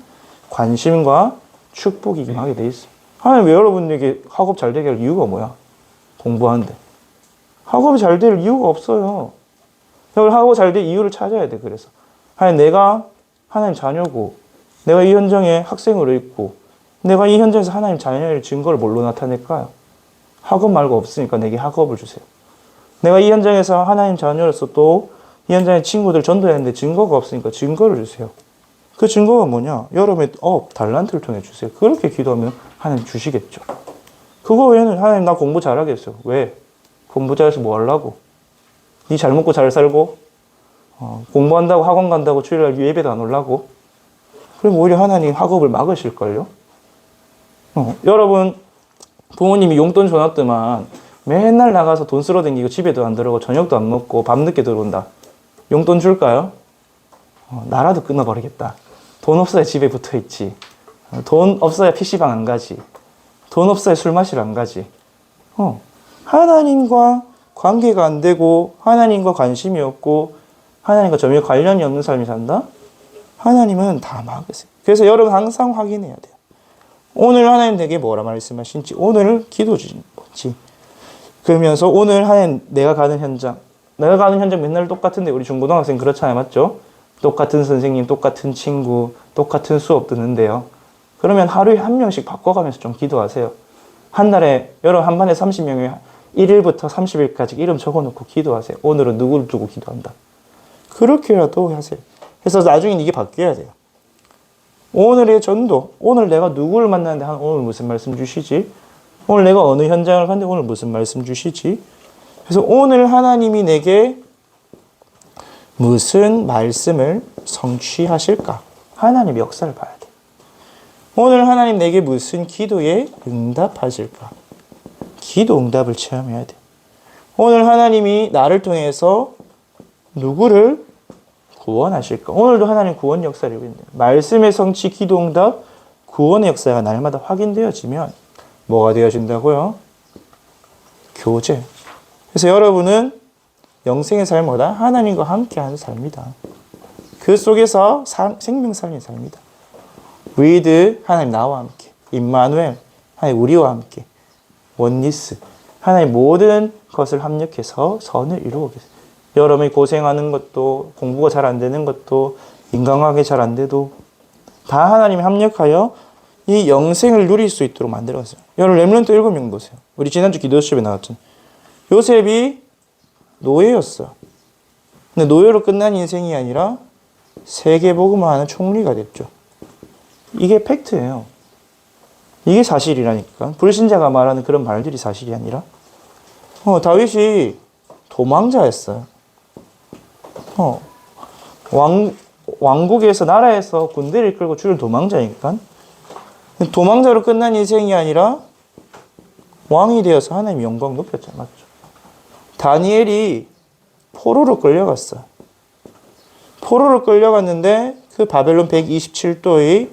관심과 축복이 임하게 돼 있어요. 하나님 왜 여러분에게 학업 잘 되게 할 이유가 뭐야? 공부하는데. 학업이 잘 될 이유가 없어요. 여러분 학업 잘 될 이유를 찾아야 돼. 그래서 하나님 내가 하나님 자녀고 내가 이 현장에 학생으로 있고 내가 이 현장에서 하나님 자녀의 증거를 뭘로 나타낼까요? 학업 말고 없으니까 내게 학업을 주세요. 내가 이 현장에서 하나님 자녀로서 또 이 현장의 친구들 전도해야 하는데 증거가 없으니까 증거를 주세요. 그 증거가 뭐냐? 여러분의 달란트를 통해 주세요. 그렇게 기도하면 하나님 주시겠죠. 그거 외에는 하나님 나 공부 잘하겠어요. 왜? 공부 잘해서 뭐 하려고? 니 잘 먹고 잘 살고 공부한다고 학원 간다고 주일날 예배도 안 오려고? 그럼 오히려 하나님 학업을 막으실걸요? 여러분 부모님이 용돈 줘놨더만 맨날 나가서 돈 쓰러 다니고 집에도 안 들어오고 저녁도 안 먹고 밤늦게 들어온다. 용돈 줄까요? 나라도 끊어버리겠다. 돈 없어야 집에 붙어있지. 돈 없어야 PC방 안 가지. 돈 없어야 술 마시러 안 가지. 하나님과 관계가 안 되고 하나님과 관심이 없고 하나님과 전혀 관련이 없는 삶이 산다? 하나님은 다 막으세요. 그래서 여러분 항상 확인해야 돼요. 오늘 하나님 내게 뭐라 말씀하신지, 오늘 기도 주신 건지. 그러면서 오늘 하나님 내가 가는 현장 맨날 똑같은데 우리 중고등학생 그렇잖아요. 맞죠? 똑같은 선생님, 똑같은 친구, 똑같은 수업 듣는데요. 그러면 하루에 한 명씩 바꿔가면서 좀 기도하세요. 한 달에 여러분 한 반에 30명이 1일부터 30일까지 이름 적어놓고 기도하세요. 오늘은 누구를 두고 기도한다. 그렇게라도 하세요. 그래서 나중에 이게 바뀌어야 돼요. 오늘의 전도, 오늘 내가 누구를 만나는데 오늘 무슨 말씀 주시지? 오늘 내가 어느 현장을 갔는데 오늘 무슨 말씀 주시지? 그래서 오늘 하나님이 내게 무슨 말씀을 성취하실까? 하나님 역사를 봐야 돼. 오늘 하나님 내게 무슨 기도에 응답하실까? 기도 응답을 체험해야 돼. 오늘 하나님이 나를 통해서 누구를 구원하실까? 오늘도 하나님 구원 역사를 이루고 있는데 말씀의 성취, 기도 응답, 구원의 역사가 날마다 확인되어지면 뭐가 되어진다고요? 교제. 그래서 여러분은 영생의 삶보다 하나님과 함께하는 삶이다. 그 속에서 생명 살린 삶이다. with 하나님 나와 함께, 임마누엘 하나님 우리와 함께, 원리스 하나님 모든 것을 합력해서 선을 이루고 계세요. 여러분이 고생하는 것도 공부가 잘 안 되는 것도 인간관계 잘 안 돼도 다 하나님이 합력하여 이 영생을 누릴 수 있도록 만들었어요. 여러분 렘넌트 7명 보세요. 우리 지난주 기도 수업에 나왔잖아요. 요셉이 노예였어. 근데 노예로 끝난 인생이 아니라 세계복음을 하는 총리가 됐죠. 이게 팩트예요. 이게 사실이라니까. 불신자가 말하는 그런 말들이 사실이 아니라. 다윗이 도망자였어요. 왕국에서 나라에서 군대를 이끌고 줄을 도망자니까. 도망자로 끝난 인생이 아니라 왕이 되어서 하나님의 영광 높였잖아요. 맞죠? 다니엘이 포로로 끌려갔어. 포로로 끌려갔는데 그 바벨론 127도의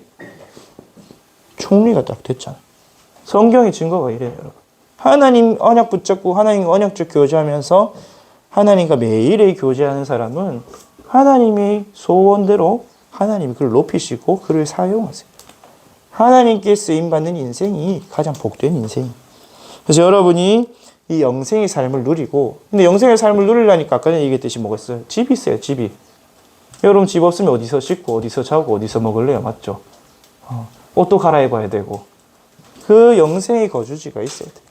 총리가 딱 됐잖아. 성경의 증거가 이래요, 여러분. 하나님 언약 붙잡고 하나님과 언약적 교제하면서 하나님과 매일의 교제하는 사람은 하나님의 소원대로 하나님이 그를 높이시고 그를 사용하세요. 하나님께 쓰임받는 인생이 가장 복된 인생이에요. 그래서 여러분이 이 영생의 삶을 누리고, 근데 영생의 삶을 누리려니까 아까 전에 얘기했듯이 뭐겠어요? 집이 있어요, 집이. 여러분 집 없으면 어디서 씻고, 어디서 자고, 어디서 먹을래요? 맞죠? 옷도 갈아입어야 되고. 그 영생의 거주지가 있어야 돼요.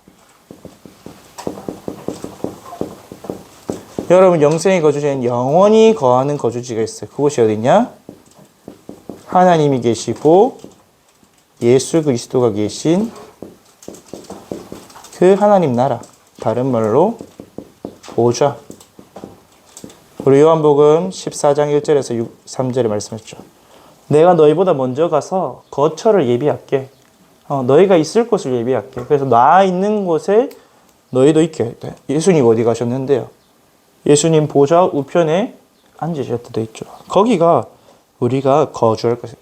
여러분, 영생의 거주지는 영원히 거하는 거주지가 있어요. 그곳이 어디냐? 하나님이 계시고 예수 그리스도가 계신 그 하나님 나라, 다른 말로 보좌. 우리 요한복음 14장 1절에서 3절에 말씀했죠. 내가 너희보다 먼저 가서 거처를 예비할게. 너희가 있을 곳을 예비할게. 그래서 나 있는 곳에 너희도 있게 돼. 예수님 어디 가셨는데요? 예수님 보좌 우편에 앉으셨다 돼 있죠. 거기가 우리가 거주할 것이에요.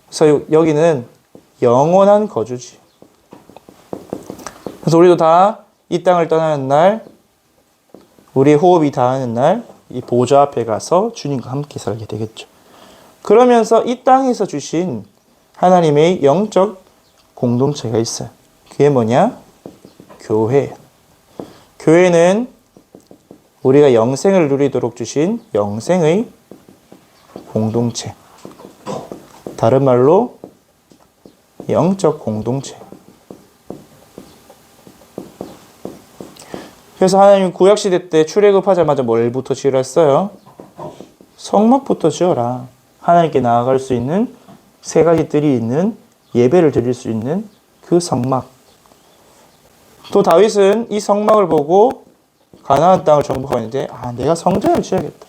그래서 여기는 영원한 거주지. 그래서 우리도 다 이 땅을 떠나는 날, 우리의 호흡이 닿는 날, 이 보좌 앞에 가서 주님과 함께 살게 되겠죠. 그러면서 이 땅에서 주신 하나님의 영적 공동체가 있어요. 그게 뭐냐? 교회. 교회는 우리가 영생을 누리도록 주신 영생의 공동체. 다른 말로 영적 공동체. 그래서 하나님 구약시대 때 출애굽하자마자 뭘부터 지으라 했어요? 성막부터 지어라. 하나님께 나아갈 수 있는 세 가지 뜰이 있는 예배를 드릴 수 있는 그 성막. 또 다윗은 이 성막을 보고 가나안 땅을 정복하고 있는데 내가 성전을 지어야겠다.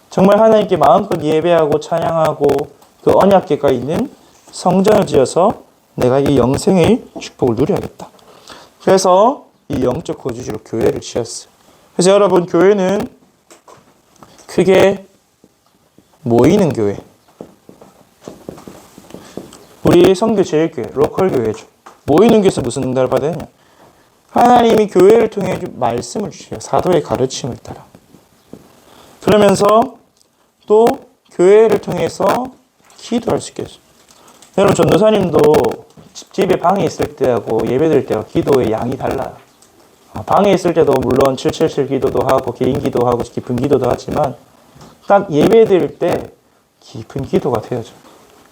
정말 하나님께 마음껏 예배하고 찬양하고 그 언약궤가 있는 성전을 지어서 내가 이 영생의 축복을 누려야겠다. 그래서 이 영적 거주지로 교회를 지었어요. 그래서 여러분, 교회는 크게 모이는 교회. 우리 선교 제일교회, 로컬 교회죠. 모이는 교회에서 무슨 응답을 받아야 되냐? 하나님이 교회를 통해 말씀을 주셔요. 사도의 가르침을 따라. 그러면서 또 교회를 통해서 기도할 수 있게 해줘요. 여러분, 전도사님도 집에 방에 있을 때하고 예배드릴 때하고 기도의 양이 달라요. 방에 있을 때도 물론 777 기도도 하고 개인 기도하고 깊은 기도도 하지만 딱 예배 드릴 때 깊은 기도가 되어져.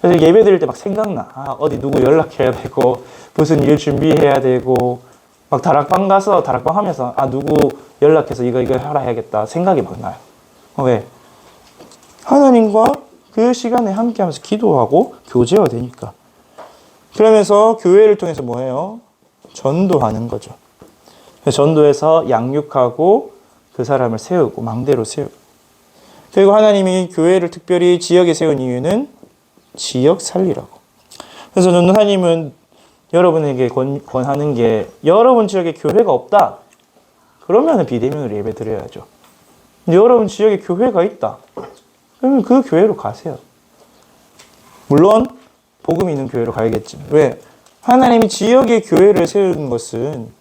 그래서 예배 드릴 때 막 생각나. 어디 누구 연락해야 되고 무슨 일 준비해야 되고 막 다락방 가서 다락방 하면서 누구 연락해서 이거 하라 해야겠다 생각이 막 나요. 왜? 하나님과 그 시간에 함께 하면서 기도하고 교제가 되니까. 그러면서 교회를 통해서 뭐 해요? 전도하는 거죠. 전도해서 양육하고 그 사람을 세우고 망대로 세우고. 그리고 하나님이 교회를 특별히 지역에 세운 이유는 지역 살리라고. 그래서 하나님은 여러분에게 권하는 게 여러분 지역에 교회가 없다. 그러면 비대면으로 예배 드려야죠. 근데 여러분 지역에 교회가 있다. 그러면 그 교회로 가세요. 물론 복음이 있는 교회로 가야겠지만. 왜? 하나님이 지역에 교회를 세우는 것은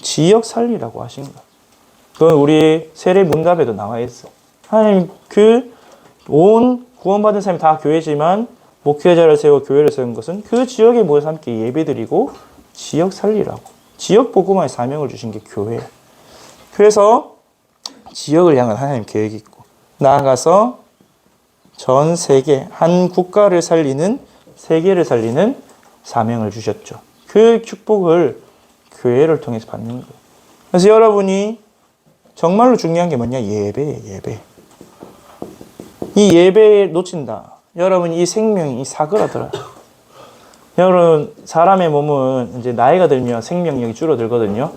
지역 살리라고 하신 거예요. 그건 우리 세례 문답에도 나와 있어. 하나님 온 구원받은 사람이 다 교회지만 목회자를 세워 교회를 세운 것은 그 지역에 모여서 함께 예배드리고 지역 살리라고. 지역 복음화의 사명을 주신 게 교회예요. 그래서 지역을 향한 하나님 계획이 있고 나아가서 전 세계, 한 국가를 살리는, 세계를 살리는 사명을 주셨죠. 그 축복을 교회를 통해서 받는 거예요. 그래서 여러분이 정말로 중요한 게 뭐냐? 예배예요, 예배. 이 예배를 놓친다. 여러분 이 생명이 사그라들어요. 여러분 사람의 몸은 이제 나이가 들면 생명력이 줄어들거든요.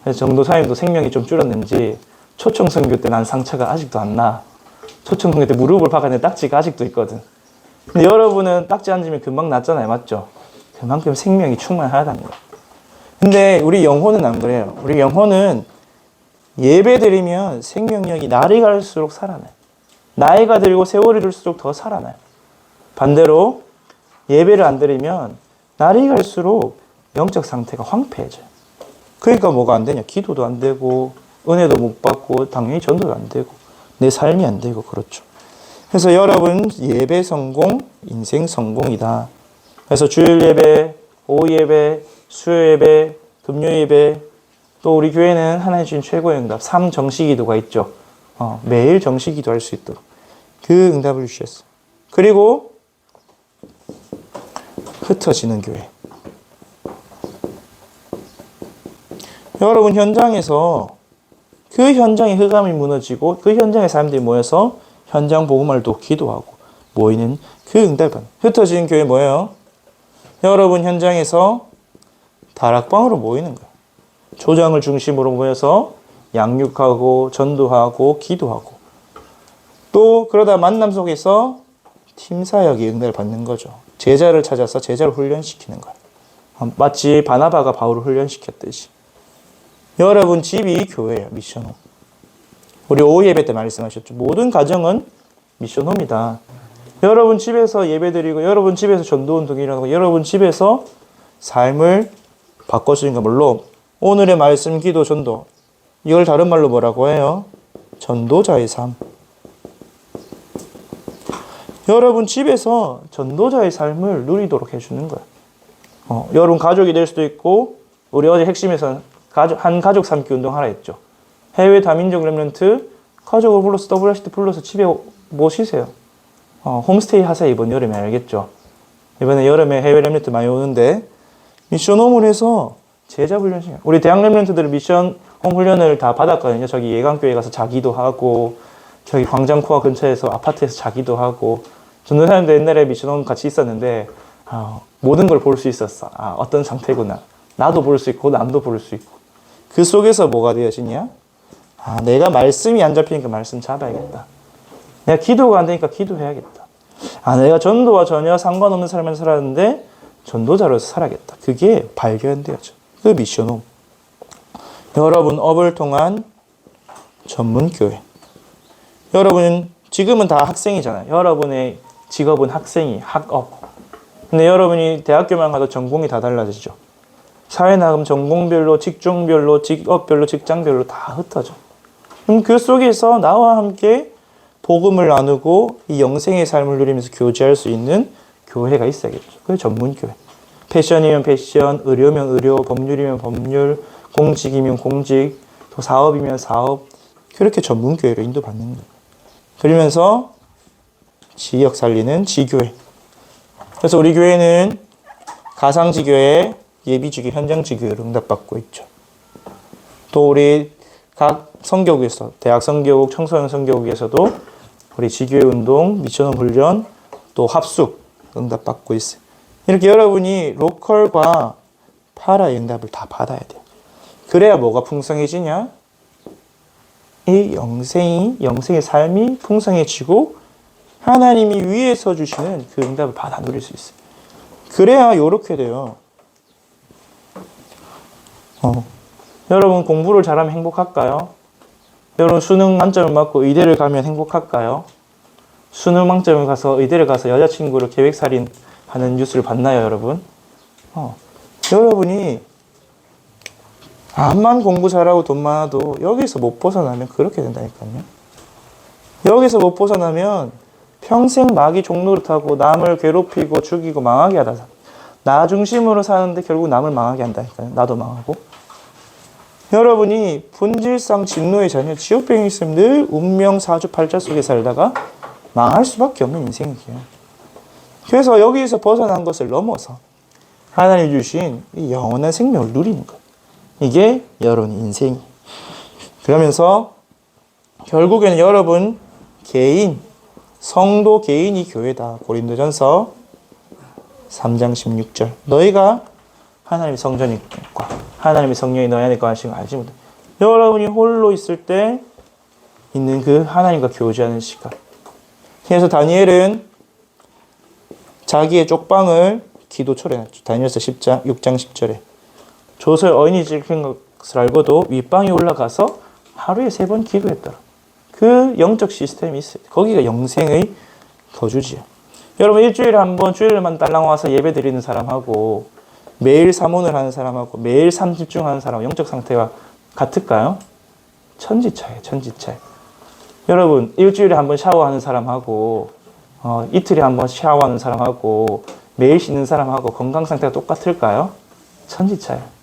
그래서 전도사님도 생명이 좀 줄었는지 초청선교 때 난 상처가 아직도 안 나. 초청선교 때 무릎을 박았는데 딱지가 아직도 있거든. 근데 여러분은 딱지 앉으면 금방 낫잖아요, 맞죠? 그만큼 생명이 충만하다는 거예요. 근데 우리 영혼은 안 그래요. 우리 영혼은 예배 드리면 생명력이 날이 갈수록 살아나요. 나이가 들고 세월이 들수록 더 살아나요. 반대로 예배를 안 드리면 날이 갈수록 영적 상태가 황폐해져요. 그러니까 뭐가 안 되냐? 기도도 안 되고 은혜도 못 받고 당연히 전도도 안 되고 내 삶이 안 되고 그렇죠. 그래서 여러분 예배 성공, 인생 성공이다. 그래서 주일 예배, 오후 예배, 수요 예배, 금요 예배, 또 우리 교회는 하나님 주신 최고의 응답 3정시 기도가 있죠. 매일 정시 기도할 수 있도록 그 응답을 주셨어요. 그리고 흩어지는 교회. 여러분 현장에서 그 현장의 흑암이 무너지고 그 현장의 사람들이 모여서 현장 복음을 또 기도하고 모이는 그 응답은 흩어진 교회 뭐예요? 여러분 현장에서 다락방으로 모이는 거예요. 조장을 중심으로 모여서 양육하고 전도하고 기도하고 또 그러다 만남 속에서 팀사역의 응답을 받는 거죠. 제자를 찾아서 제자를 훈련시키는 거예요. 마치 바나바가 바울을 훈련시켰듯이. 여러분 집이 교회예요. 미션홈. 우리 오후 예배 때 말씀하셨죠. 모든 가정은 미션홈이다. 여러분 집에서 예배드리고 여러분 집에서 전도운동이 일어나고 여러분 집에서 삶을 바꿔주는 거 물론 오늘의 말씀, 기도, 전도 이걸 다른 말로 뭐라고 해요? 전도자의 삶. 여러분 집에서 전도자의 삶을 누리도록 해주는 거예요. 여러분 가족이 될 수도 있고 우리 어제 핵심에서는 한 가족 삼기 운동하라 했죠. 해외 다민족 렘넌트 가족을 불러서 WRCT 불러서 집에 모시세요. 홈스테이 하세요. 이번 여름에 알겠죠? 이번에 여름에 해외 렘넌트 많이 오는데 미션홈을 해서 제자 훈련시켜요. 우리 대학 렘넌트들은 미션홈 훈련을 다 받았거든요. 저기 예강교회 가서 자기도 하고 저기 광장코아 근처에서 아파트에서 자기도 하고 전도사님도 옛날에 미션홈 같이 있었는데 모든 걸 볼 수 있었어. 어떤 상태구나. 나도 볼 수 있고 남도 볼 수 있고 그 속에서 뭐가 되어지냐? 내가 말씀이 안 잡히니까 말씀 잡아야겠다. 내가 기도가 안 되니까 기도해야겠다. 내가 전도와 전혀 상관없는 삶을 살았는데 전도자로서 살아야겠다. 그게 발견되어져. 그 미션홈. 여러분 업을 통한 전문교회. 여러분 지금은 다 학생이잖아요. 여러분의 직업은 학생이 학업. 근데 여러분이 대학교만 가도 전공이 다 달라지죠. 사회 나가면 전공별로, 직종별로, 직업별로, 직장별로 다 흩어져. 그럼 그 속에서 나와 함께 복음을 나누고 이 영생의 삶을 누리면서 교제할 수 있는 교회가 있어야겠죠. 그게 전문교회. 패션이면 패션, 의료면 의료, 법률이면 법률, 공직이면 공직, 또 사업이면 사업. 그렇게 전문교회로 인도받는 거예요. 그러면서 지역 살리는 지교회. 그래서 우리 교회는 가상지교회, 예비지교, 현장지교회로 응답받고 있죠. 또 우리 각 성교국에서, 대학 성교국, 청소년 성교국에서도 우리 지교회 운동, 미션홈 훈련, 또 합숙 응답받고 있어요. 이렇게 여러분이 로컬과 파라의 응답을 다 받아야 돼요. 그래야 뭐가 풍성해지냐? 이 영생의 삶이 풍성해지고 하나님이 위에서 주시는 그 응답을 받아 누릴 수 있어요. 그래야 요렇게 돼요. 여러분 공부를 잘하면 행복할까요? 여러분 수능 만점을 맞고 의대를 가면 행복할까요? 수능 만점을 가서 의대를 가서 여자친구를 계획살인 하는 뉴스를 봤나요, 여러분? 여러분이 암만 공부 잘하고 돈 많아도 여기서 못 벗어나면 그렇게 된다니까요. 여기서 못 벗어나면 평생 마귀 종노릇 하고 남을 괴롭히고 죽이고 망하게 하다. 나 중심으로 사는데 결국 남을 망하게 한다니까요. 나도 망하고. 여러분이 본질상 진노의 자녀, 지옥병이 있으면 늘 운명 사주팔자 속에 살다가 망할 수밖에 없는 인생이에요. 그래서 여기에서 벗어난 것을 넘어서 하나님 주신 이 영원한 생명을 누리는 것. 이게 여러분 인생이. 그러면서 결국에는 여러분 개인, 성도 개인이 교회다. 고린도전서 3장 16절. 너희가 하나님의 성전이과 하나님의 성령이 너희 안에 거하시는 걸 알지 못해. 여러분이 홀로 있을 때 있는 그 하나님과 교제하는 시간. 그래서 다니엘은 자기의 쪽방을 기도초래 해놨죠. 다니엘서 6장 10절에. 조서에 어인이 찍힌 것을 알고도 윗방에 올라가서 하루에 3번 기도했더라. 그 영적 시스템이 있어요. 거기가 영생의 거주지예요. 여러분 일주일에 한 번 주일만 딸랑 와서 예배 드리는 사람하고 매일 사문을 하는 사람하고 매일 삶 집중하는 사람하고 영적 상태가 같을까요? 천지차예요. 천지차. 여러분 일주일에 한 번 샤워하는 사람하고 이틀에 한 번 샤워하는 사람하고 매일 씻는 사람하고 건강 상태가 똑같을까요? 천지차예요.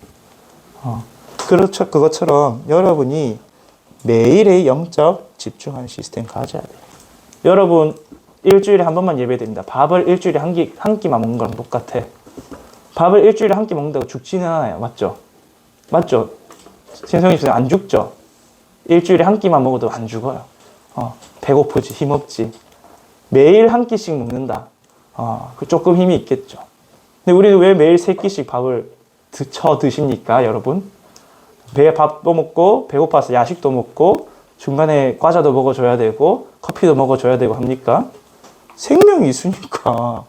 그렇죠. 그것처럼 여러분이 매일의 영적 집중하는 시스템 가져야 돼요. 여러분 일주일에 한 번만 예배드립니다. 밥을 일주일에 한 끼만 먹는 거랑 똑같아. 밥을 일주일에 한 끼 먹는다고 죽지는 않아요. 맞죠? 맞죠? 신성이 안 죽죠. 일주일에 한 끼만 먹어도 안 죽어요. 배고프지, 힘없지. 매일 한 끼씩 먹는다. 조금 힘이 있겠죠. 근데 우리는 왜 매일 세 끼씩 밥을 드십니까, 여러분? 배에 밥도 먹고, 배고파서 야식도 먹고, 중간에 과자도 먹어줘야 되고, 커피도 먹어줘야 되고 합니까? 생명이 있으니까.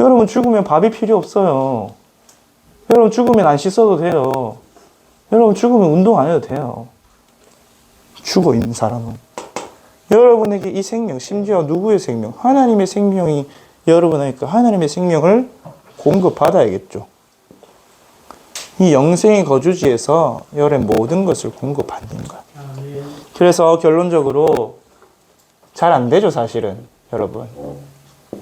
여러분 죽으면 밥이 필요 없어요. 여러분 죽으면 안 씻어도 돼요. 여러분 죽으면 운동 안 해도 돼요. 죽어 있는 사람은. 여러분에게 이 생명, 심지어 누구의 생명? 하나님의 생명이 여러분에게 하나님의 생명을 공급받아야겠죠. 이 영생의 거주지에서 여러분 모든 것을 공급받는 거야. 그래서 결론적으로 잘 안 되죠, 사실은. 여러분.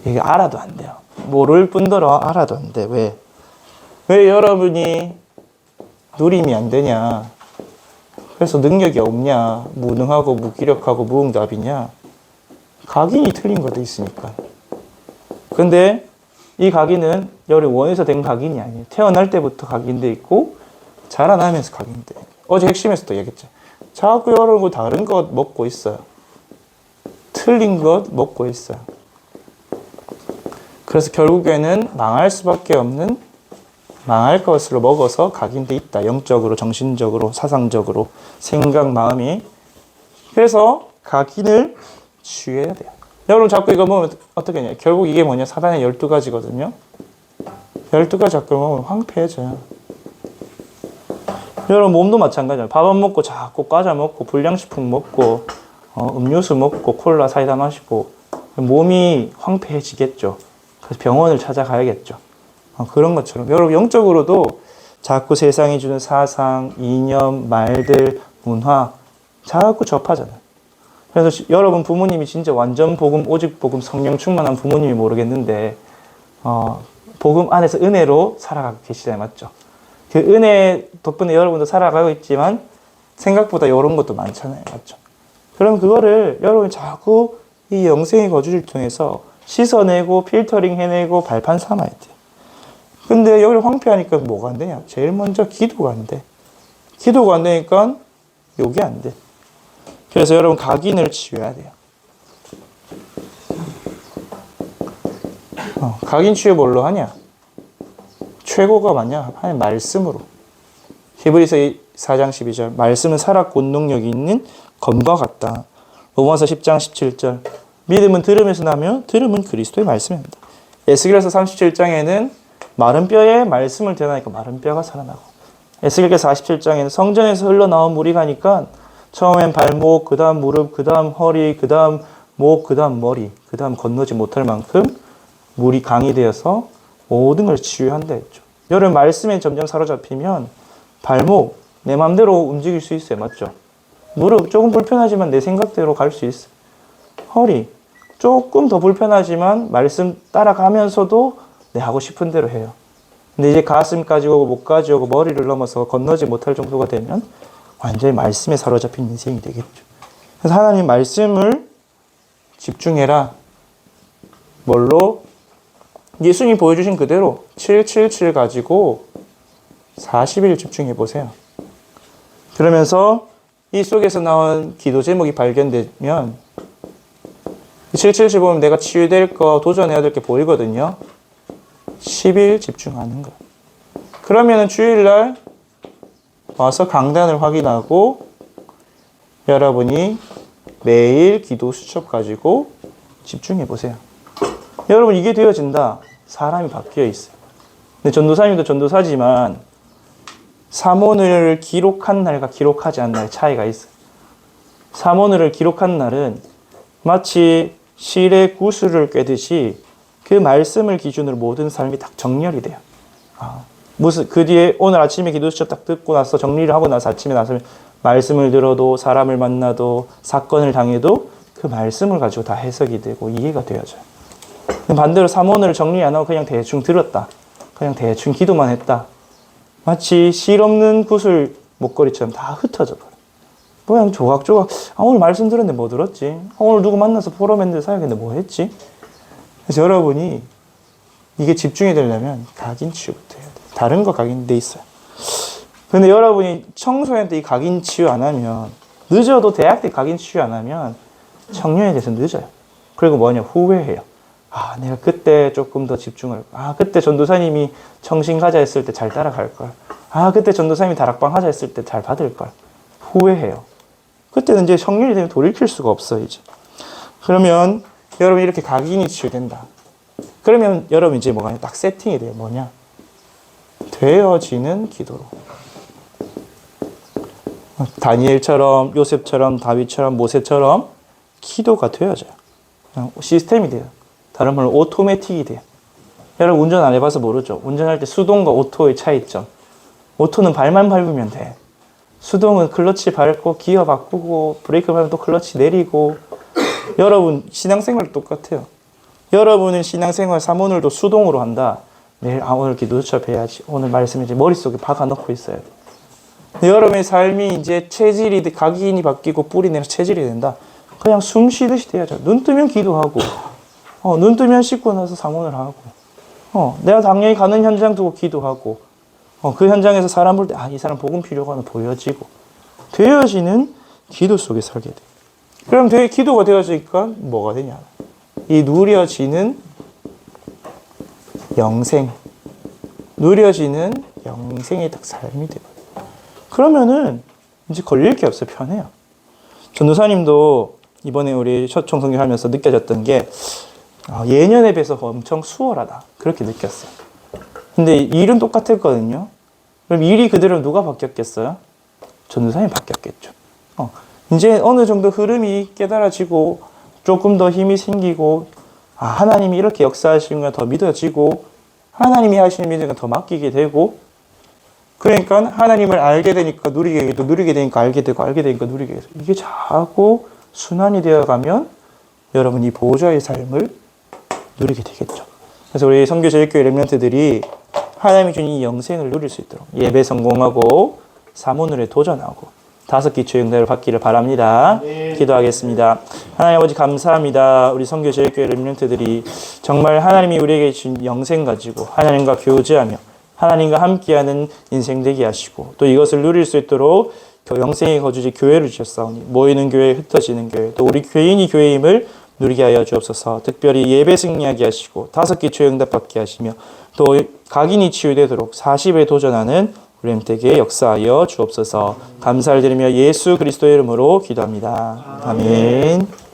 이게 알아도 안 돼요. 모를 뿐더러 알아도 안 돼. 왜? 왜 여러분이 누림이 안 되냐? 그래서 능력이 없냐? 무능하고 무기력하고 무응답이냐? 각인이 틀린 것도 있으니까. 근데 이 각인은 여러분 원에서 된 각인이 아니에요. 태어날 때부터 각인돼 있고 자라나면서 각인돼. 어제 핵심에서도 얘기했죠. 자꾸 여러분 다른 것 먹고 있어요. 틀린 것 먹고 있어요. 그래서 결국에는 망할 수밖에 없는 망할 것으로 먹어서 각인돼 있다. 영적으로, 정신적으로, 사상적으로, 생각, 마음이. 그래서 각인을 취해야 돼요. 여러분 자꾸 이거 보면 어떻게 하냐. 결국 이게 뭐냐. 사단의 12가지거든요. 12가지 자꾸 보면 황폐해져요. 여러분 몸도 마찬가지예요. 밥 안 먹고 자꾸 과자 먹고 불량식품 먹고 음료수 먹고 콜라 사이다 마시고 몸이 황폐해지겠죠. 그래서 병원을 찾아가야겠죠. 그런 것처럼 여러분 영적으로도 자꾸 세상이 주는 사상, 이념, 말들, 문화 자꾸 접하잖아요. 그래서 여러분 부모님이 진짜 완전 복음, 오직 복음, 성령 충만한 부모님이 모르겠는데 복음 안에서 은혜로 살아가고 계시잖아요. 맞죠? 그 은혜 덕분에 여러분도 살아가고 있지만 생각보다 이런 것도 많잖아요. 맞죠? 그럼 그거를 여러분이 자꾸 이 영생의 거주를 통해서 씻어내고 필터링 해내고 발판 삼아야 돼요. 근데 여기를 황폐하니까 뭐가 안 되냐? 제일 먼저 기도가 안 돼. 기도가 안 되니까 요게 안 돼. 그래서 여러분 각인을 치워야 돼요. 각인 치유 뭘로 하냐? 최고가 뭐냐? 하나님 말씀으로. 히브리서 4장 12절 말씀은 살았고 능력이 있는 검과 같다. 로마서 10장 17절 믿음은 들음에서 나며 들음은 그리스도의 말씀입니다. 에스겔서 37장에는 마른 뼈에 말씀을 대하니까 마른 뼈가 살아나고 에스겔서 47장에는 성전에서 흘러나온 물이 가니까 처음엔 발목, 그 다음 무릎, 그 다음 허리, 그 다음 목, 그 다음 머리, 그 다음 건너지 못할 만큼 물이 강이 되어서 모든 걸 치유한다 했죠. 여러분 말씀에 점점 사로잡히면 발목 내 마음대로 움직일 수 있어요. 맞죠? 무릎 조금 불편하지만 내 생각대로 갈 수 있어요. 허리 조금 더 불편하지만 말씀 따라가면서도 내 하고 싶은 대로 해요. 근데 이제 가슴까지 오고 목까지 오고 머리를 넘어서 건너지 못할 정도가 되면 완전히 말씀에 사로잡힌 인생이 되겠죠. 그래서 하나님 말씀을 집중해라. 뭘로? 예수님이 보여주신 그대로 777 가지고 40일 집중해 보세요. 그러면서 이 속에서 나온 기도 제목이 발견되면 777 보면 내가 치유될 거, 도전해야 될 게 보이거든요. 10일 집중하는 거예요. 그러면은 주일날 와서 강단을 확인하고 여러분이 매일 기도 수첩 가지고 집중해 보세요. 여러분 이게 되어진다. 사람이 바뀌어 있어요. 근데 전도사님도 전도사지만 사모를 기록한 날과 기록하지 않은 날의 차이가 있어요. 사모를 기록한 날은 마치 실의 구슬을 꿰듯이 그 말씀을 기준으로 모든 삶이 딱 정렬이 돼요. 그 뒤에 오늘 아침에 기도 수첩 딱 듣고 나서 정리를 하고 나서 아침에 나서 말씀을 들어도 사람을 만나도 사건을 당해도 그 말씀을 가지고 다 해석이 되고 이해가 되어져요. 반대로 사모를 정리 안 하고 그냥 대충 들었다. 그냥 대충 기도만 했다. 마치 실 없는 구슬 목걸이처럼 다 흩어져 버려. 그냥 조각조각 오늘 말씀 들었는데 뭐 들었지? 오늘 누구 만나서 포럼 했는데 사야겠는데 뭐 했지? 그래서 여러분이 이게 집중이 되려면 각인 치유부터 해야 돼요. 다른 거 각인돼 있어요. 근데 여러분이 청소년 때 이 각인 치유 안 하면, 늦어도 대학 때 각인 치유 안 하면 청년에 대해서 늦어요. 그리고 뭐냐, 후회해요. 아, 내가 그때 조금 더 집중을, 아, 그때 전도사님이 청신가자 했을 때 잘 따라갈 걸. 아, 그때 전도사님이 다락방 하자 했을 때 잘 받을 걸. 후회해요. 그때는 이제 청년이 되면 돌이킬 수가 없어, 이제. 그러면 여러분 이렇게 각인이 치유된다. 그러면 여러분 이제 뭐가 딱 세팅이 돼요. 뭐냐? 되어지는 기도로. 다니엘처럼, 요셉처럼, 다윗처럼, 모세처럼 기도가 되어져요. 그냥 시스템이 돼요. 다른 말로 오토매틱이 돼요. 여러분 운전 안 해봐서 모르죠. 운전할 때 수동과 오토의 차이점. 오토는 발만 밟으면 돼. 수동은 클러치 밟고 기어 바꾸고 브레이크 밟으면 또 클러치 내리고. 여러분 신앙생활 똑같아요. 여러분은 신앙생활 사모늘도 수동으로 한다. 내일 오늘 기도 수첩해야지. 오늘 말씀 이제 머릿속에 박아넣고 있어야 돼. 여러분의 삶이 이제 체질이 각인이 바뀌고 뿌리 내려서 체질이 된다. 그냥 숨 쉬듯이 돼야죠. 눈 뜨면 기도하고, 눈 뜨면 씻고 나서 사모를 하고, 내가 당연히 가는 현장 두고 기도하고, 그 현장에서 사람 볼 때, 이 사람 복음 필요가 보여지고, 되어지는 기도 속에 살게 돼. 그럼 기도가 되어지니까 뭐가 되냐? 이 누려지는 영생, 누려지는 영생의 딱 삶이 돼요. 그러면은 이제 걸릴 게 없어요. 편해요. 전도사님도 이번에 우리 첫 청성기 하면서 느껴졌던 게 예년에 비해서 엄청 수월하다. 그렇게 느꼈어요. 근데 일은 똑같았거든요. 그럼 일이 그대로 누가 바뀌었겠어요? 전도사님이 바뀌었겠죠. 이제 어느 정도 흐름이 깨달아지고 조금 더 힘이 생기고 하나님이 이렇게 역사하시는 걸 더 믿어지고 하나님이 하시는 일을 더 맡기게 되고 그러니까 하나님을 알게 되니까 누리게 되고 누리게 되니까 알게 되고 알게 되니까 누리게 되고 이게 자꾸 순환이 되어가면 여러분 이 보호자의 삶을 누리게 되겠죠. 그래서 우리 선교제일교회 렘넌트들이 하나님이 준 이 영생을 누릴 수 있도록 예배 성공하고 사모늘에 도전하고 5기초의 응답을 받기를 바랍니다. 기도하겠습니다. 하나님 아버지 감사합니다. 우리 선교제일교회 렘넌트들이 정말 하나님이 우리에게 주신 영생 가지고 하나님과 교제하며 하나님과 함께하는 인생 되게 하시고 또 이것을 누릴 수 있도록 영생의 거주지 교회를 주셨사오니 모이는 교회, 흩어지는 교회 또 우리 교인이 교회임을 누리게 하여 주옵소서. 특별히 예배 승리하게 하시고 5기초의 응답 받게 하시며 또 각인이 치유되도록 40에 도전하는 우리 렘택에 역사하여 주옵소서. 감사를 드리며 예수 그리스도의 이름으로 기도합니다. 아멘.